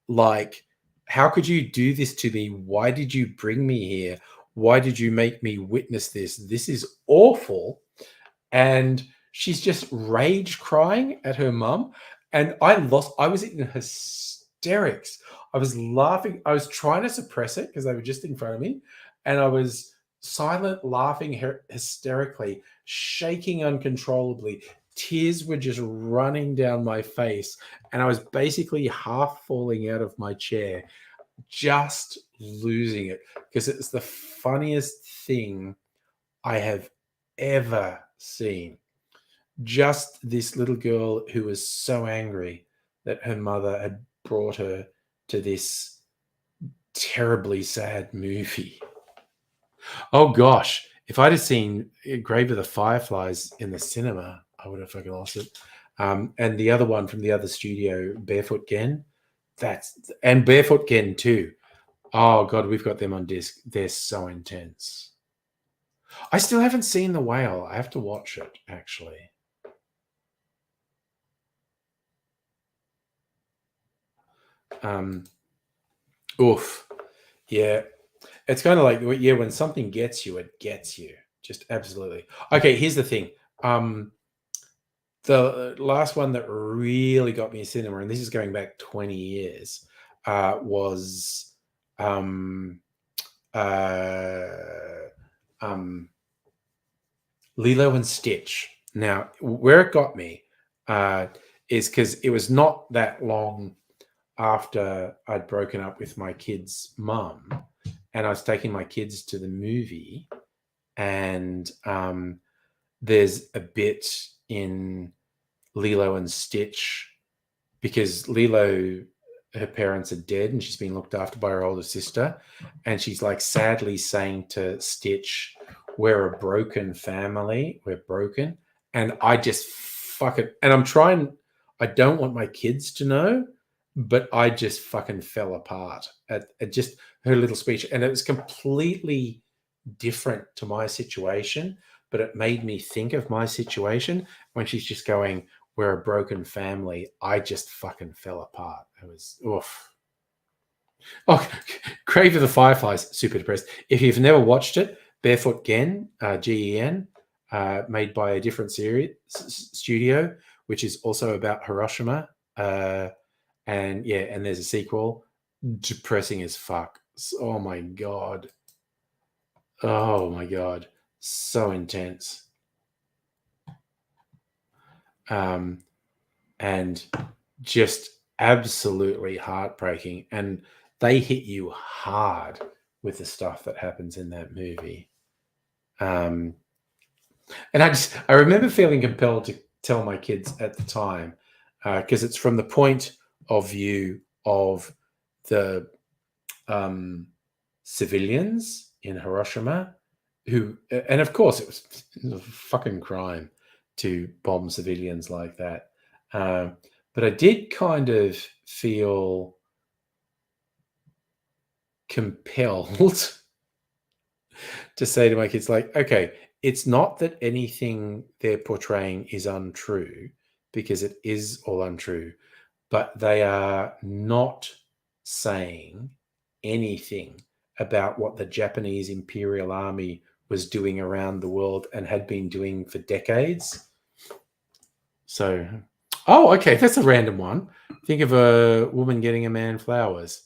Speaker 1: Like, how could you do this to me? Why did you bring me here? Why did you make me witness this? This is awful. And she's just rage crying at her mum. And I was in hysterics. I was laughing. I was trying to suppress it because they were just in front of me. And I was silent, laughing hysterically, shaking uncontrollably. Tears were just running down my face. And I was basically half falling out of my chair, just losing it because it's the funniest thing I have ever seen. Just this little girl who was so angry that her mother had brought her to this terribly sad movie. Oh gosh, if I'd have seen Grave of the Fireflies in the cinema, I would have fucking lost it. And the other one from the other studio, Barefoot Gen, and Barefoot Gen 2. Oh God, we've got them on disc. They're so intense. I still haven't seen The Whale. I have to watch it, actually. Oof. Yeah. It's kind of like, yeah, when something gets you, it gets you. Just absolutely. Okay, here's the thing. The last one that really got me in cinema, and this is going back 20 years, was Lilo and Stitch. Now, where it got me is because it was not that long after I'd broken up with my kid's mum, and I was taking my kids to the movie, and there's a bit in Lilo and Stitch, because Lilo, her parents are dead and she's been looked after by her older sister, and she's like sadly saying to Stitch, "We're a broken family, we're broken." And I just fucking, and I don't want my kids to know, but I just fucking fell apart at just her little speech, and it was completely different to my situation, but it made me think of my situation when she's just going, "We're a broken family." I just fucking fell apart. It was oof. Oh, Grave of the Fireflies, super depressed. If you've never watched it, Barefoot Gen, Gen, made by a different studio, which is also about Hiroshima. And there's a sequel. Depressing as fuck. Oh my god. Oh my god. So intense. And just absolutely heartbreaking. And they hit you hard with the stuff that happens in that movie. And I remember feeling compelled to tell my kids at the time, because it's from the point of view of the civilians in Hiroshima, who, and of course it was a fucking crime to bomb civilians like that. But I did kind of feel compelled to say to my kids, like, okay, it's not that anything they're portraying is untrue, because it is all untrue, but they are not saying anything about what the Japanese Imperial Army was doing around the world and had been doing for decades. So, oh, okay, that's a random one. Think of a woman getting a man flowers.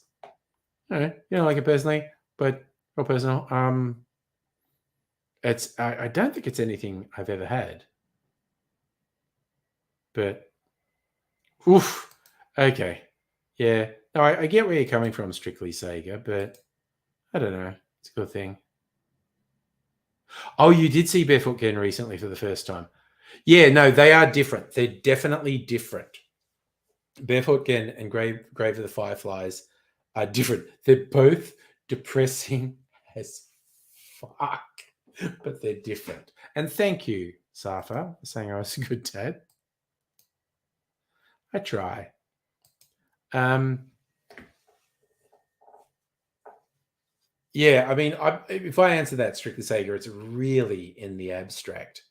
Speaker 1: All right, you don't like it personally, but real personal. I don't think it's anything I've ever had. But oof. Okay. Yeah. No, I get where you're coming from, strictly Sega, but I don't know. It's a good thing. Oh, you did see Barefoot Gen recently for the first time. Yeah, no, they are different. They're definitely different. Barefoot Gen and Grave of the Fireflies are different. They're both depressing as fuck, but they're different. And thank you, Safa, for saying I was a good dad. I try. Yeah, I mean, if I answer that strictly Sega, it's really in the abstract,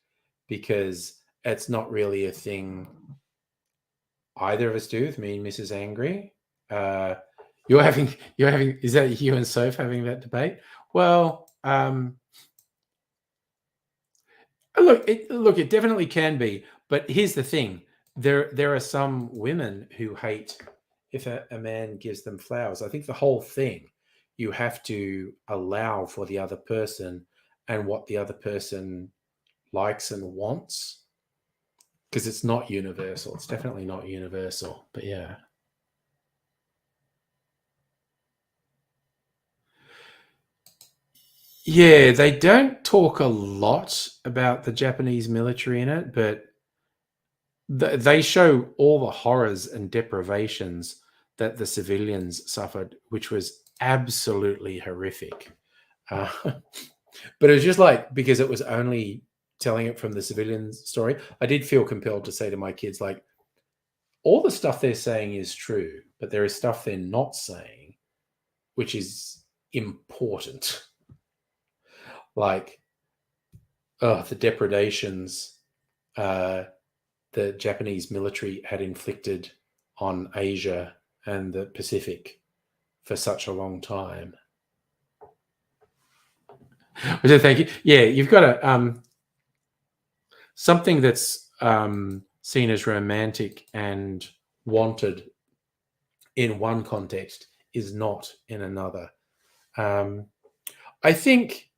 Speaker 1: because it's not really a thing either of us do with me and Mrs. Angry. You're having, is that you and Soph having that debate? Well, look, it definitely can be, but here's the thing: there are some women who hate if a man gives them flowers. I think the whole thing, you have to allow for the other person and what the other person likes and wants, because it's not universal. It's definitely not universal, but yeah. Yeah, they don't talk a lot about the Japanese military in it, but they show all the horrors and deprivations that the civilians suffered, which was absolutely horrific. But it was just like, because it was only telling it from the civilian story, I did feel compelled to say to my kids, like, all the stuff they're saying is true, but there is stuff they're not saying, which is important. Like, the depredations the Japanese military had inflicted on Asia and the Pacific for such a long time. So thank you. Yeah, you've got a something that's seen as romantic and wanted in one context is not in another. I think,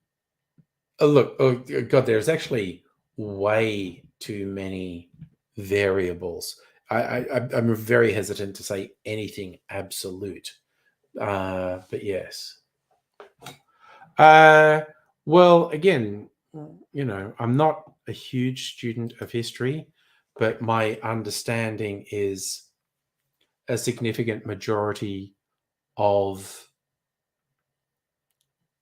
Speaker 1: look, oh God, there's actually way too many variables. I'm very hesitant to say anything absolute. But yes. Well, again, I'm not a huge student of history, but my understanding is a significant majority of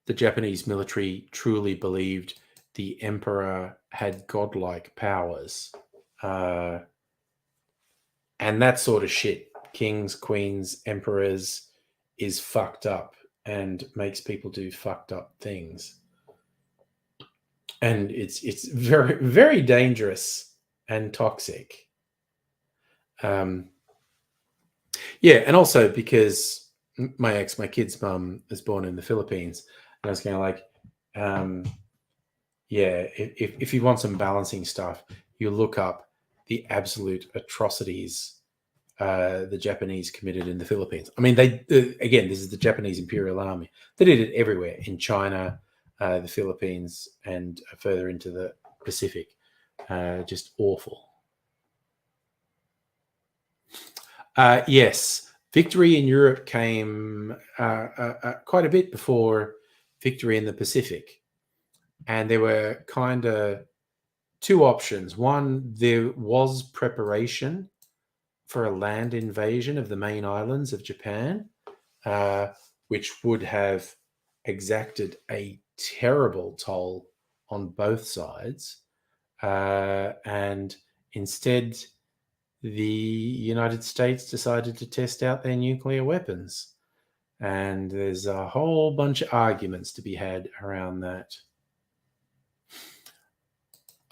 Speaker 1: the Japanese military truly believed the emperor had godlike powers. And that sort of shit, kings, queens, emperors, is fucked up and makes people do fucked up things. And it's very, very dangerous and toxic. Yeah, and also because my kid's mum, is born in the Philippines, and I was kind of like, yeah, if you want some balancing stuff, you look up the absolute atrocities the Japanese committed in the Philippines. I mean, again, this is the Japanese Imperial Army. They did it everywhere, in China, the Philippines, and further into the Pacific. Just awful. Yes, victory in Europe came quite a bit before victory in the Pacific. And there were kind of two options. One, there was preparation for a land invasion of the main islands of Japan, which would have exacted a terrible toll on both sides. And instead, the United States decided to test out their nuclear weapons. And there's a whole bunch of arguments to be had around that.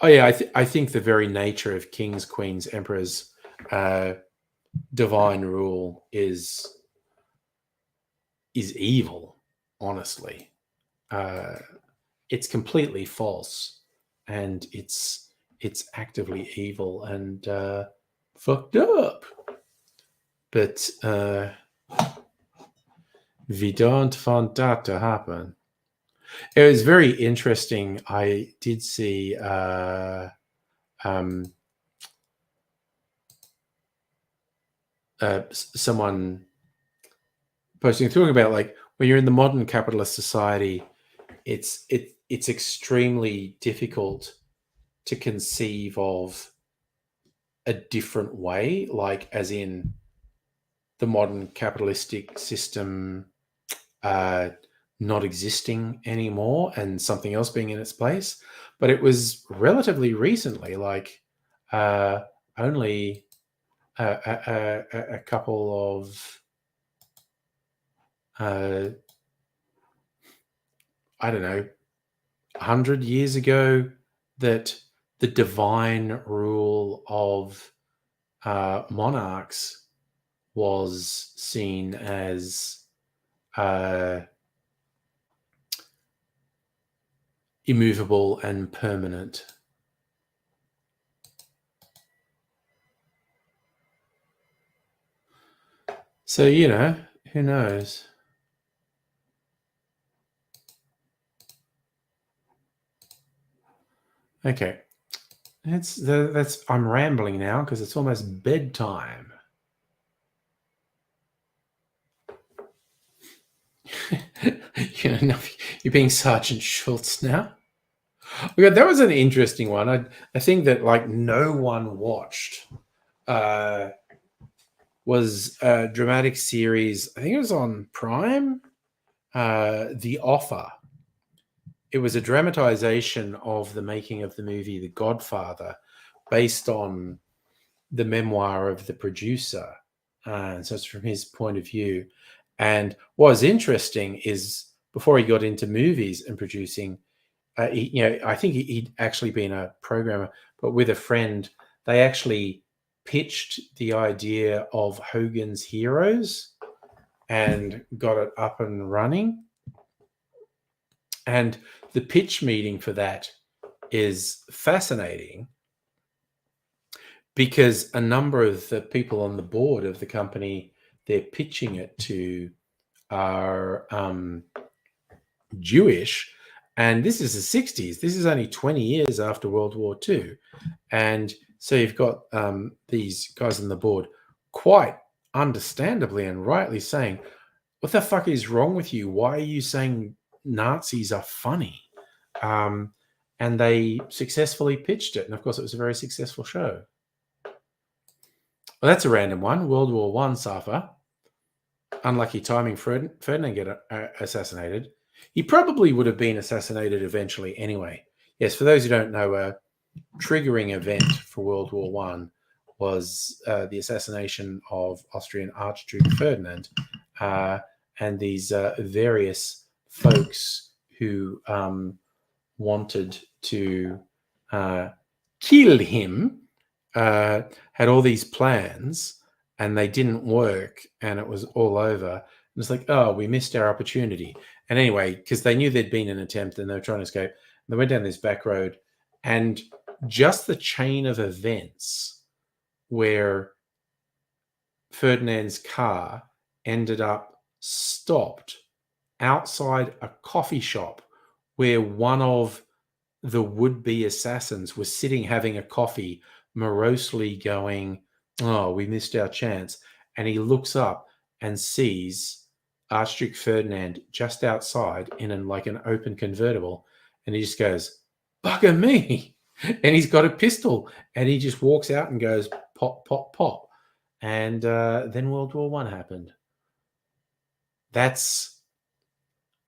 Speaker 1: Oh yeah, I think the very nature of kings, queens, emperors, divine rule is evil. Honestly, it's completely false, and it's actively evil and fucked up. But we don't want that to happen. It was very interesting. I did see someone posting, talking about, like, when you're in the modern capitalist society, it's extremely difficult to conceive of a different way, like as in the modern capitalistic system not existing anymore and something else being in its place. But it was relatively recently, like only a couple of I don't know, 100 years ago, that the divine rule of monarchs was seen as immovable and permanent. So, who knows? Okay. That's I'm rambling now because it's almost bedtime. You're being Sergeant Schultz now. Okay, that was an interesting one. I think that, like, no one watched was a dramatic series. I think it was on Prime. The Offer. It was a dramatization of the making of the movie The Godfather, based on the memoir of the producer. So it's from his point of view. And what was interesting is, before he got into movies and producing, I think he'd actually been a programmer, but with a friend, they actually pitched the idea of Hogan's Heroes and got it up and running. And the pitch meeting for that is fascinating, because a number of the people on the board of the company they're pitching it to are Jewish. And this is the 60s. This is only 20 years after World War II. And So you've got these guys on the board quite understandably and rightly saying, what the fuck is wrong with you? Why are you saying Nazis are funny? And they successfully pitched it. And of course, it was a very successful show. Well, that's a random one. World War One suffer. Unlucky timing, Ferdinand get assassinated. He probably would have been assassinated eventually anyway. Yes, for those who don't know, a triggering event for World War One was the assassination of Austrian Archduke Ferdinand and these various folks who wanted to kill him had all these plans and they didn't work and it was all over. And it's like, oh, we missed our opportunity. And anyway, because they knew there'd been an attempt and they were trying to escape, they went down this back road, and just the chain of events where Ferdinand's car ended up stopped outside a coffee shop where one of the would-be assassins was sitting having a coffee, morosely going, oh, we missed our chance. And he looks up and sees Archduke Ferdinand just outside in an open convertible. And he just goes, bugger me. And he's got a pistol. And he just walks out and goes, pop, pop, pop. And then World War One happened. That's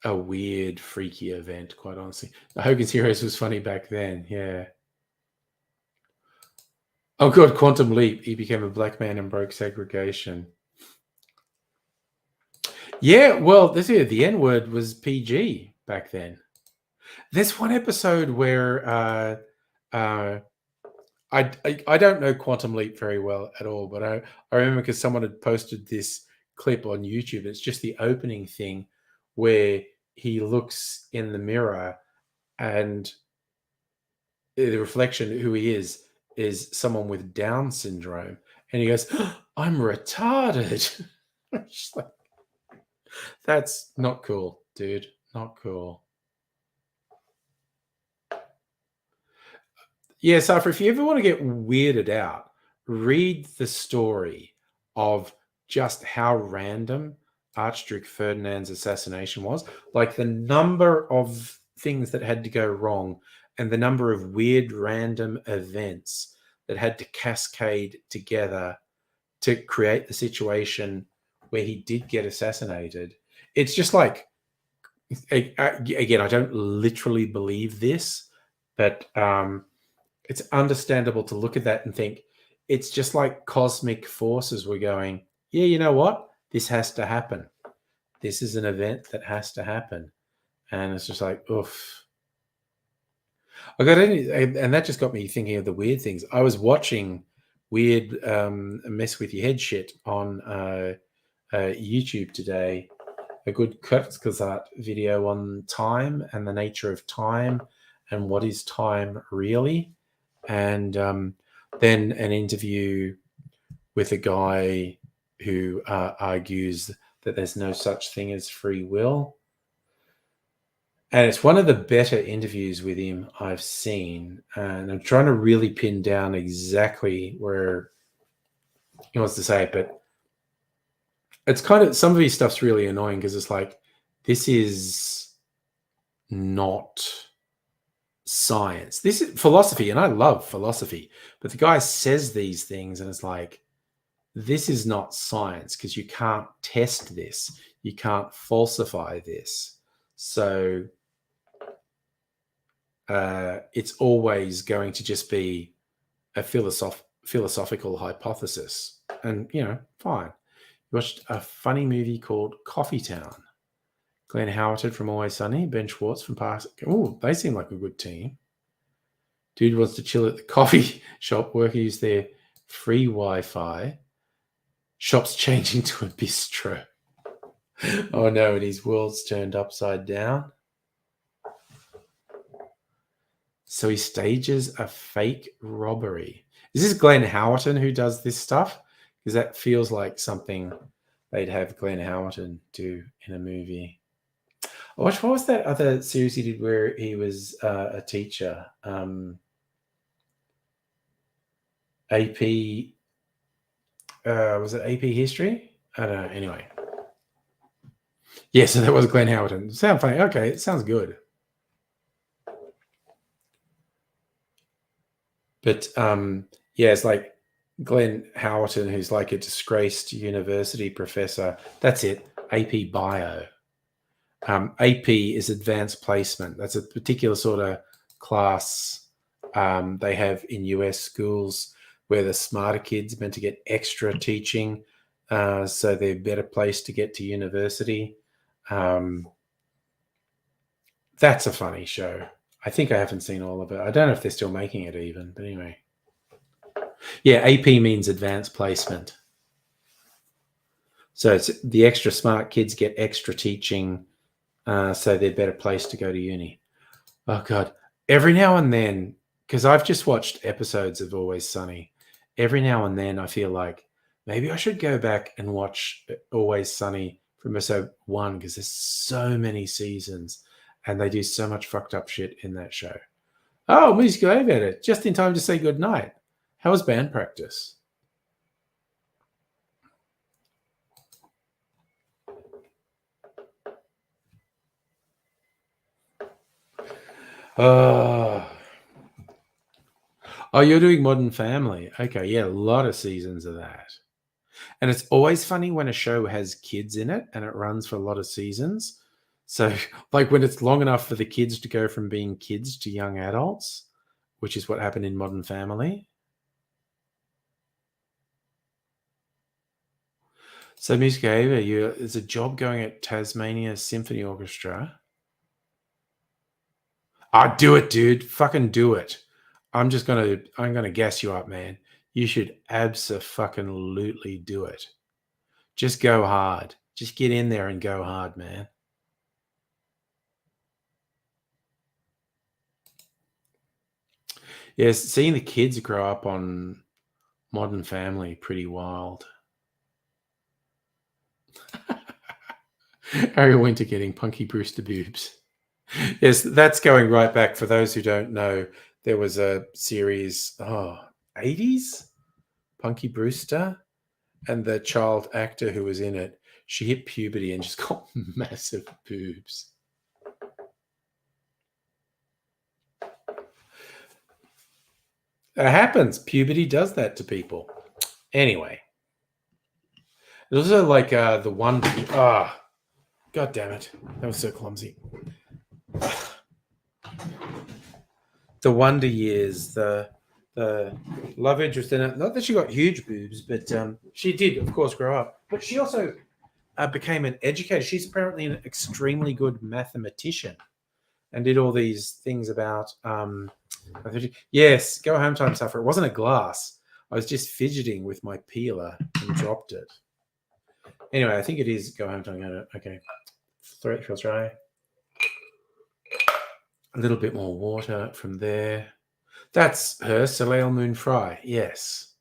Speaker 1: a weird, freaky event, quite honestly. The Hogan's Heroes was funny back then, yeah. Oh, God, Quantum Leap. He became a black man and broke segregation. Yeah, well, the N-word was PG back then. There's one episode where I don't know Quantum Leap very well at all, but I remember because someone had posted this clip on YouTube. It's just the opening thing where he looks in the mirror and the reflection of who he is someone with Down syndrome. And he goes, oh, I'm retarded. Just like, that's not cool, dude. Not cool. Yeah, Safra, if you ever want to get weirded out, read the story of just how random Archduke Ferdinand's assassination was. Like the number of things that had to go wrong and the number of weird random events that had to cascade together to create the situation where he did get assassinated. It's just like, again, I don't literally believe this, but it's understandable to look at that and think it's just like cosmic forces were going, yeah, you know what? This has to happen. This is an event that has to happen. And it's just like, oof. And that just got me thinking of the weird things. I was watching weird mess with your head shit on YouTube today. A good Kurzgesagt video on time and the nature of time and what is time really. And then an interview with a guy who argues that there's no such thing as free will. And it's one of the better interviews with him I've seen. And I'm trying to really pin down exactly where he wants to say it. But it's kind of, some of his stuff's really annoying because it's like, this is not science. This is philosophy. And I love philosophy. But the guy says these things and it's like, this is not science because you can't test this. You can't falsify this. So it's always going to just be a philosophical hypothesis. And, you know, fine. You watched a funny movie called Coffee Town. Glenn Howerton from Always Sunny, Ben Schwartz from Parks. Oh, they seem like a good team. Dude wants to chill at the coffee shop, worker use their free Wi-Fi. Shop's changing to a bistro. Oh no, and his world's turned upside down. So he stages a fake robbery. Is this Glenn Howerton who does this stuff? Because that feels like something they'd have Glenn Howerton do in a movie. What was that other series he did where he was a teacher? AP, was it AP History? I don't know. Anyway. Yeah, so that was Glenn Howerton. Sound funny. Okay, it sounds good. But yeah, it's like Glenn Howerton, who's like a disgraced university professor. That's it. AP Bio. AP is advanced placement. That's a particular sort of class they have in US schools where the smarter kids are meant to get extra teaching, so they're better placed to get to university. That's a funny show. I think I haven't seen all of it. I don't know if they're still making it even, but anyway. Yeah, AP means advanced placement. So it's the extra smart kids get extra teaching, so they're better placed to go to uni. Oh, God. Every now and then, because I've just watched episodes of Always Sunny, every now and then I feel like maybe I should go back and watch Always Sunny from episode 1 because there's so many seasons and they do so much fucked up shit in that show. Oh, music elevator, just in time to say goodnight. How was band practice? Oh, you're doing Modern Family. Okay, yeah, a lot of seasons of that. And it's always funny when a show has kids in it and it runs for a lot of seasons. So, like when it's long enough for the kids to go from being kids to young adults, which is what happened in Modern Family. So, Music Ava, there's a job going at Tasmania Symphony Orchestra. Do it, dude. Fucking do it. I'm gonna gas you up, man. You should abso-fucking-lutely do it. Just go hard. Just get in there and go hard, man. Yes, seeing the kids grow up on Modern Family, pretty wild. Harry Winter getting Punky Brewster boobs. Yes, that's going right back. For those who don't know, there was a series, 80s? Punky Brewster. And the child actor who was in it, she hit puberty and just got massive boobs. It happens. Puberty does that to people. Anyway. There's also like the one... God damn it. That was so clumsy. The Wonder Years, the love interest in it. Not that she got huge boobs, but she did, of course, grow up. But she also became an educator. She's apparently an extremely good mathematician and did all these things about... yes, go home time sufferer. It wasn't a glass. I was just fidgeting with my peeler and dropped it. Anyway, I think it is go home time. Okay. Throat feels dry. A little bit more water from there. That's her, Soleil Moon Frye. Yes.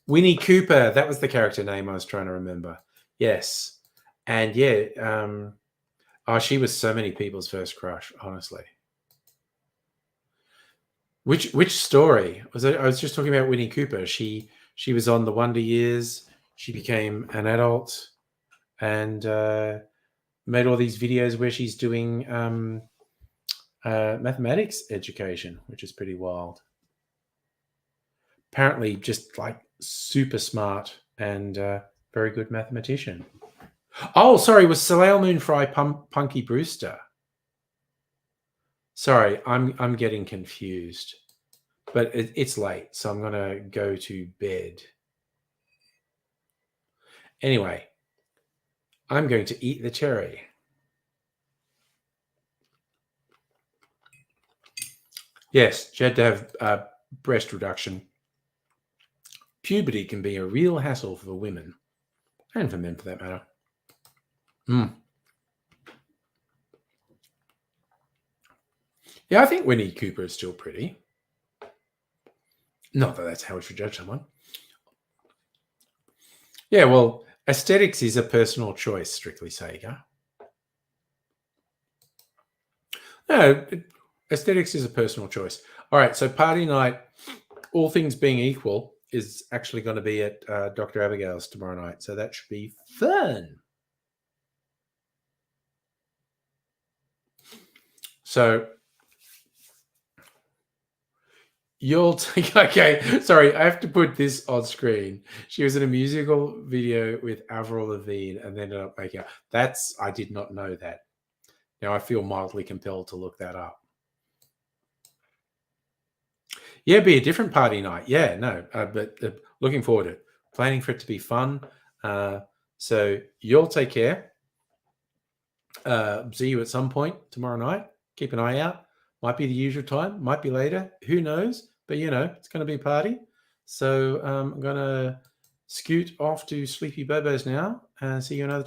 Speaker 1: Winnie Cooper. That was the character name I was trying to remember. Yes. And yeah, she was so many people's first crush, honestly. Which story was it? I was just talking about Winnie Cooper. She was on the Wonder Years. She became an adult and made all these videos where she's doing mathematics education, which is pretty wild. Apparently, just like super smart and very good mathematician. Oh, sorry, was Soleil Moon Frye Punky Brewster? Sorry, I'm getting confused. But it's late, so I'm going to go to bed. Anyway, I'm going to eat the cherry. Yes, she had to have breast reduction. Puberty can be a real hassle for women, and for men for that matter. Yeah, I think Winnie Cooper is still pretty. Not that that's how we should judge someone. Yeah, well, aesthetics is a personal choice, strictly Sega. No, aesthetics is a personal choice. All right, so party night all things being equal, is actually going to be at Dr. Abigail's tomorrow night. So that should be fun. So you'll take, okay, sorry, I have to put this on screen. She was in a musical video with Avril Lavigne and ended up making out. I did not know that. Now I feel mildly compelled to look that up. Yeah, be a different party night. Yeah, no, but looking forward to it. Planning for it to be fun. So you'll take care. See you at some point tomorrow night. Keep an eye out. Might be the usual time. Might be later. Who knows? But, it's going to be a party. So I'm going to scoot off to Sleepy Bobos now and see you another